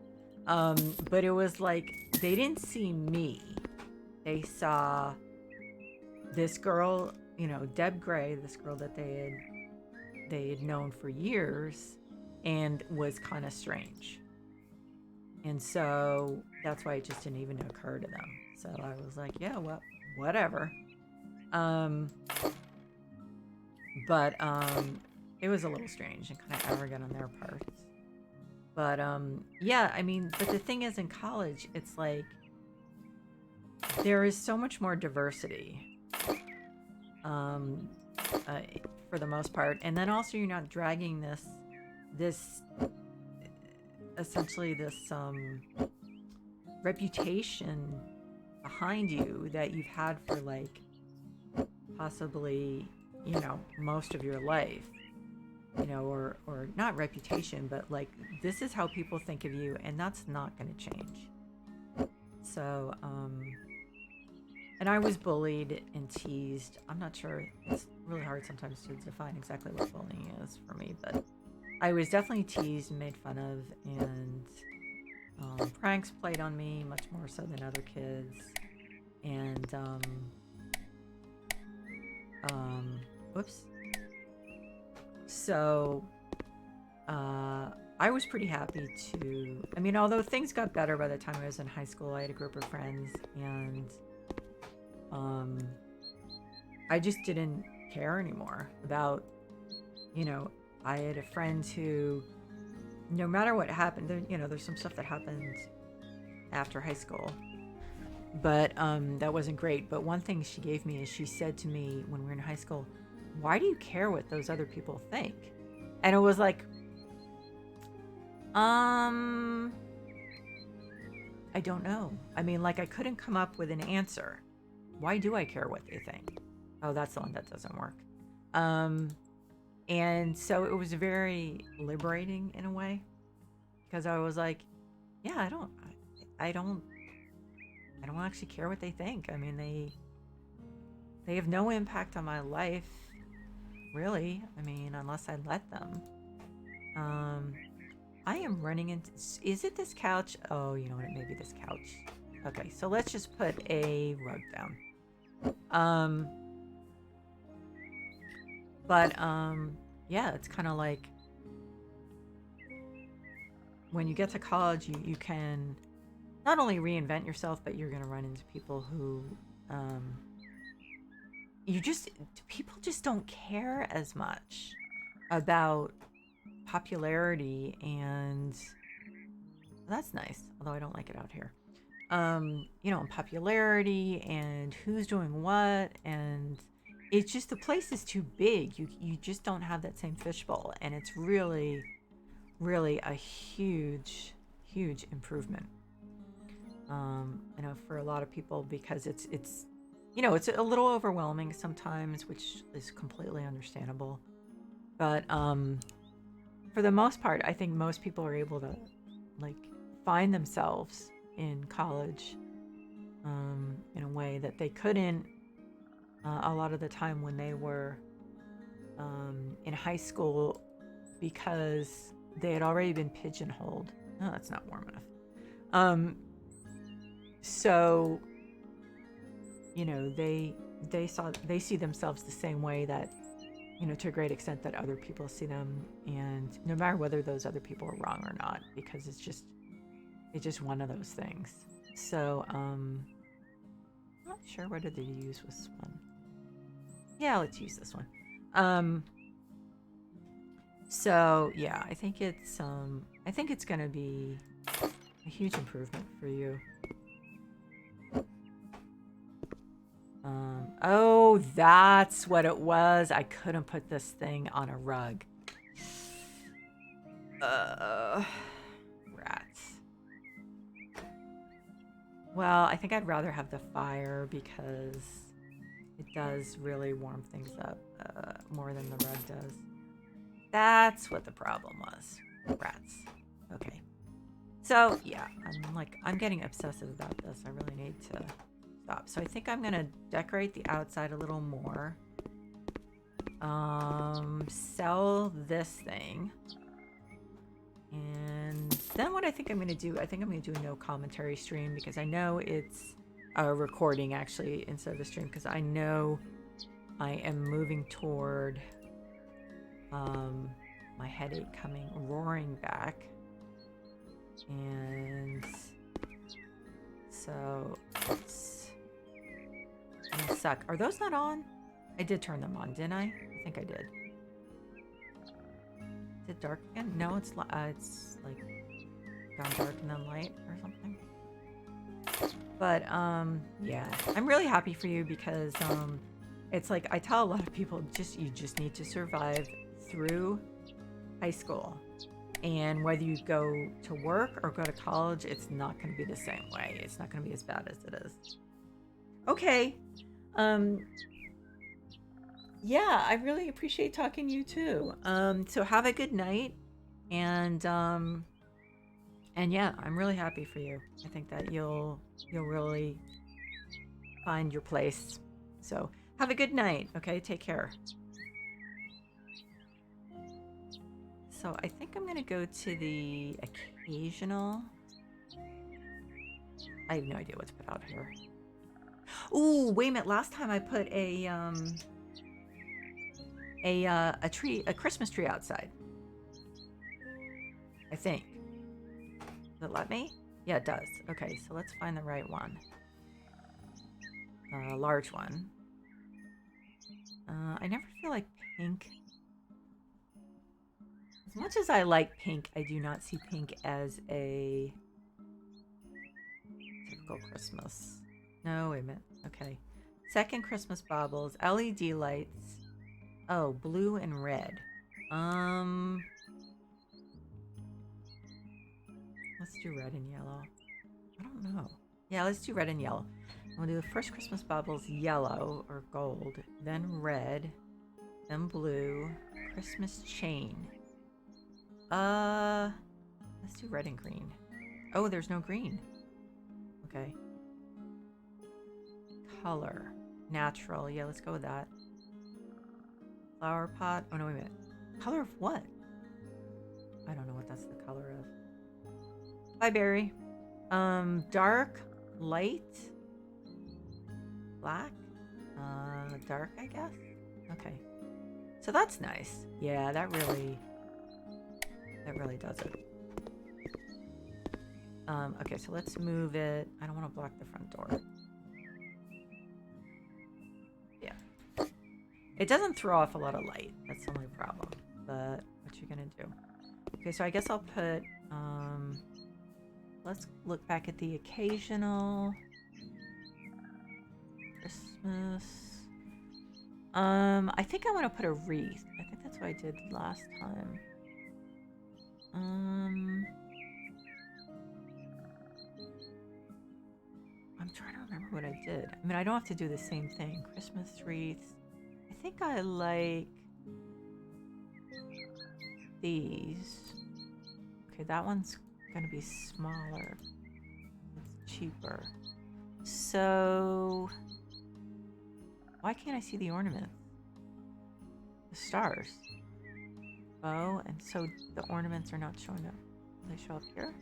But it was like they didn't see me. They saw this girl, Deb Gray, this girl that they had known for years and was kind of strange. And so that's why it just didn't even occur to them. So I was like, yeah, well, whatever. But it was a little strange and kind of arrogant on their parts. But yeah, I mean, but the thing is, in college, it's like there is so much more diversity, for the most part, and then also you're not dragging this essentially this reputation behind you that you've had for like possibly most of your life. Or not reputation, but like this is how people think of you, and that's not going to change. So, and I was bullied and teased. I'm not sure. It's really hard sometimes to define exactly what bullying is for me, but I was definitely teased and made fun of, and pranks played on me much more so than other kids. And, whoops. So, I was pretty happy I mean, although things got better by the time I was in high school, I had a group of friends, and, I just didn't care anymore about, I had a friend who, no matter what happened, there's some stuff that happened after high school, but, that wasn't great. But one thing she gave me is she said to me when we were in high school, "Why do you care what those other people think?" And it was like, I don't know. I mean, like, I couldn't come up with an answer. Why do I care what they think? Oh, that's the one that doesn't work. And so it was very liberating in a way, because I was like, yeah, I don't actually care what they think. I mean, they have no impact on my life, really. I mean, unless I let them. I am running into... Is it this couch? Oh, you know what? It may be this couch. Okay, so let's just put a rug down. Yeah, it's kind of like when you get to college, you can not only reinvent yourself, but you're going to run into people who people just don't care as much about popularity, and that's nice, although I don't like it out here. Popularity and who's doing what, and it's just the place is too big. You just don't have that same fishbowl, and it's really, really a huge improvement. For a lot of people, because it's a little overwhelming sometimes, which is completely understandable. But for the most part, I think most people are able to like find themselves in college in a way that they couldn't a lot of the time when they were in high school, because they had already been pigeonholed. No, that's not warm enough. So they see themselves the same way that, to a great extent, that other people see them, and no matter whether those other people are wrong or not, because it's just one of those things. So I'm not sure whether to use this one. Yeah, let's use this one. So yeah, I think it's gonna be a huge improvement for you. Oh, that's what it was. I couldn't put this thing on a rug. Rats. Well, I think I'd rather have the fire because it does really warm things up more than the rug does. That's what the problem was. Rats. Okay. So, yeah, I'm getting obsessive about this. I really need to stop. So I think I'm going to decorate the outside a little more. Sell this thing. And then what I think I'm going to do, I think I'm going to do a no commentary stream because I know it's a recording actually instead of a stream because I know I am moving toward my headache coming roaring back. And so it's gonna suck. Are those not on? I did turn them on, didn't I? I think I did. Is it dark again? No, it's like gone dark and then light or something. But yeah, I'm really happy for you because it's like I tell a lot of people you just need to survive through high school. And whether you go to work or go to college, it's not going to be the same way. It's not going to be as bad as it is. Okay. Yeah, I really appreciate talking to you too. So have a good night. And yeah, I'm really happy for you. I think that you'll really find your place. So have a good night. Okay, take care. So I think I'm gonna go to the occasional. I have no idea what to put out here. Ooh, wait a minute. Last time I put a Christmas tree outside. I think. Does it let me? Yeah, it does. Okay, so let's find the right one. Large one. I never feel like pink. As much as I like pink, I do not see pink as a typical Christmas. No, wait a minute. Okay. Second Christmas baubles, LED lights. Oh, blue and red. Let's do red and yellow. I don't know. Yeah, let's do red and yellow. We'll do the first Christmas baubles yellow or gold, then red, then blue. Christmas chain. Let's do red and green. Oh, there's no green. Okay. Color. Natural. Yeah, let's go with that. Flower pot. Oh, no, wait a minute. Color of what? I don't know what that's the color of. Bye, Barry. Dark, light, black, dark, I guess. Okay. So that's nice. Yeah, that really does it. Okay, so let's move it. I don't want to block the front door. Yeah. It doesn't throw off a lot of light. That's the only problem. But what you gonna do? Okay, so I guess I'll put, let's look back at the occasional. Christmas. I think I want to put a wreath. I think that's what I did last time. I'm trying to remember what I did. I mean, I don't have to do the same thing. Christmas wreaths. I think I like these. Okay, that one's gonna be smaller. It's cheaper. So why can't I see the ornaments? The stars. Oh, and so the ornaments are not showing up. Will they show up here?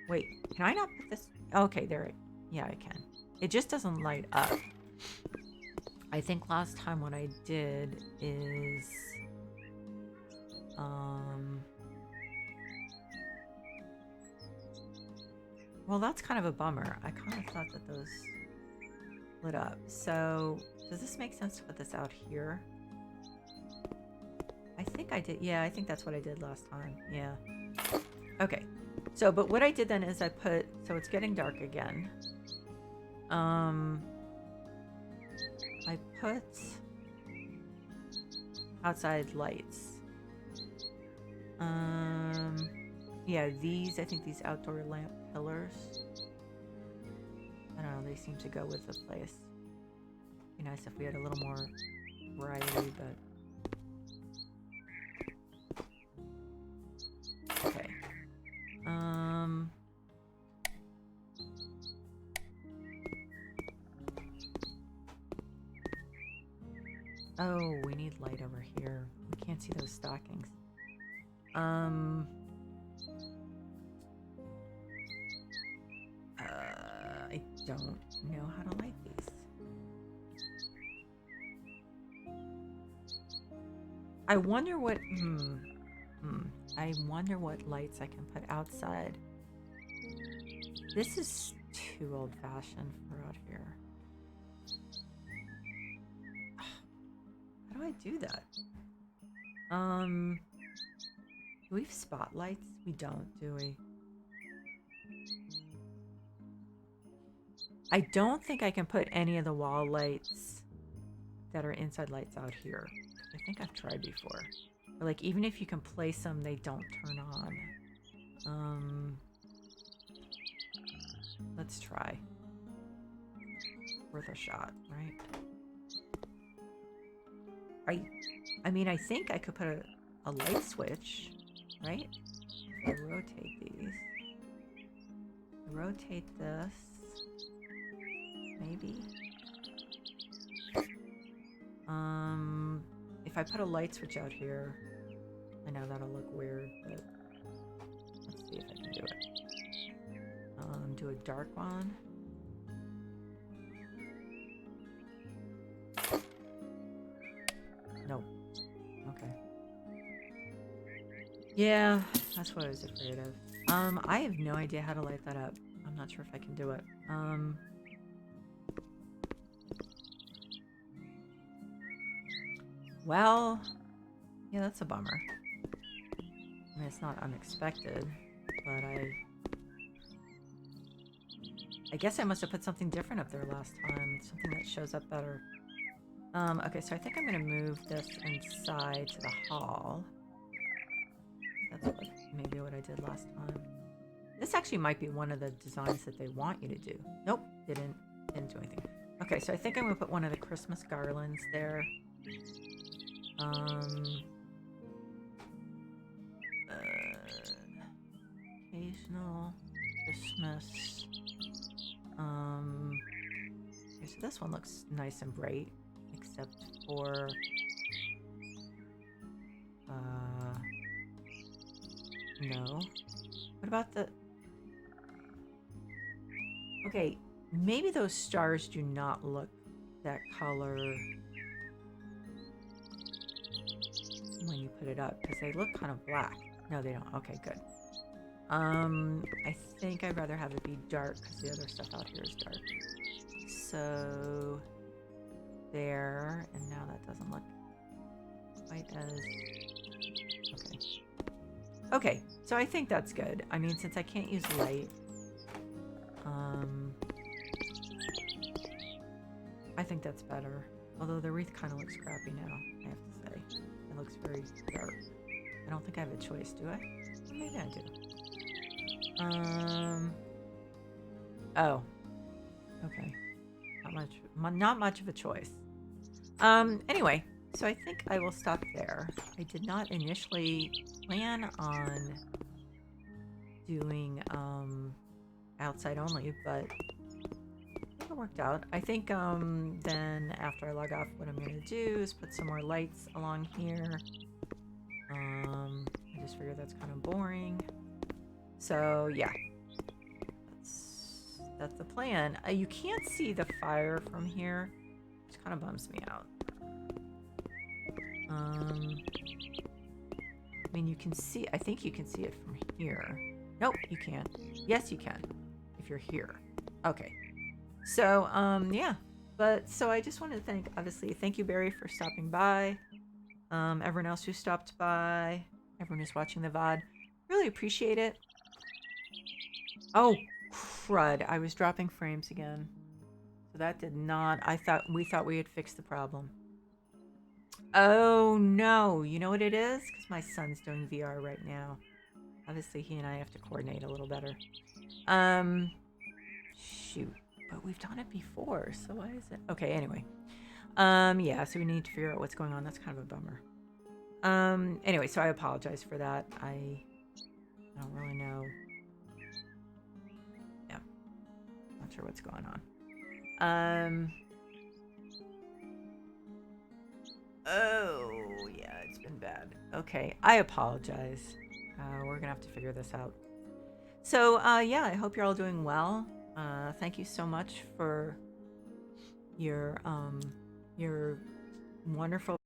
Wait, can I not put this? Okay, there. Yeah, I can. It just doesn't light up. I think last time what I did is well, that's kind of a bummer. I kind of thought that those lit up. So does this make sense to put this out here? I think I did. Yeah, I think that's what I did last time. Yeah. Okay. So, but what I did then is I put, so it's getting dark again. I put outside lights. Yeah, these, I think these outdoor lamp pillars. I don't know, they seem to go with the place. Be nice if we had a little more variety, but okay. Oh, we need light over here. We can't see those stockings. I don't know how to light these. I wonder what, I wonder what lights I can put outside. This is too old-fashioned for out here. How do I do that? Do we have spotlights? We don't, do we? I don't think I can put any of the wall lights that are inside lights out here. I think I've tried before. Or like, even if you can place them, they don't turn on. Let's try. Worth a shot, right? I mean, I think I could put a light switch, right? If I rotate these. Rotate this. Maybe. If I put a light switch out here, I know that'll look weird, but let's see if I can do it. Do a dark one. Nope. Okay. Yeah, that's what I was afraid of. I have no idea how to light that up. I'm not sure if I can do it. Well, yeah, that's a bummer. I mean, it's not unexpected, but I guess I must have put something different up there last time. Something that shows up better. Okay, so I think I'm gonna move this inside to the hall. That's maybe what I did last time. This actually might be one of the designs that they want you to do. Nope, didn't do anything. Okay, so I think I'm gonna put one of the Christmas garlands there. Occasional Christmas. Okay, so this one looks nice and bright, except for no. What about the... Okay, maybe those stars do not look that color when you put it up, because they look kind of black. No, they don't. Okay, good. I think I'd rather have it be dark because the other stuff out here is dark. So there, and now that doesn't look quite as... Okay. Okay, so I think that's good. I mean, since I can't use light, I think that's better. Although the wreath kind of looks crappy now, I have to say. It looks very dark. I don't think I have a choice, do I? Well, maybe I do. Oh. Okay. Not much of a choice. Anyway, so I think I will stop there. I did not initially plan on doing, outside only, but it worked out. I think, then after I log off, what I'm gonna do is put some more lights along here. I just figured that's kind of boring. So, yeah. That's the plan. You can't see the fire from here, which kind of bums me out. I mean, you can see... I think you can see it from here. Nope, you can't. Yes, you can, if you're here. Okay. So, yeah. But, so I just wanted to thank you, Barry, for stopping by. Everyone else who stopped by, everyone who's watching the VOD, really appreciate it. Oh, crud. I was dropping frames again. So that did not, we thought we had fixed the problem. Oh no, you know what it is? Because my son's doing VR right now. Obviously he and I have to coordinate a little better. Shoot. But we've done it before, so why is it? Okay, anyway. Yeah, so we need to figure out what's going on. That's kind of a bummer. Anyway, so I apologize for that. I don't really know. Yeah. Not sure what's going on. Oh, yeah, it's been bad. Okay, I apologize. We're gonna have to figure this out. So, yeah, I hope you're all doing well. Thank you so much for your wonderful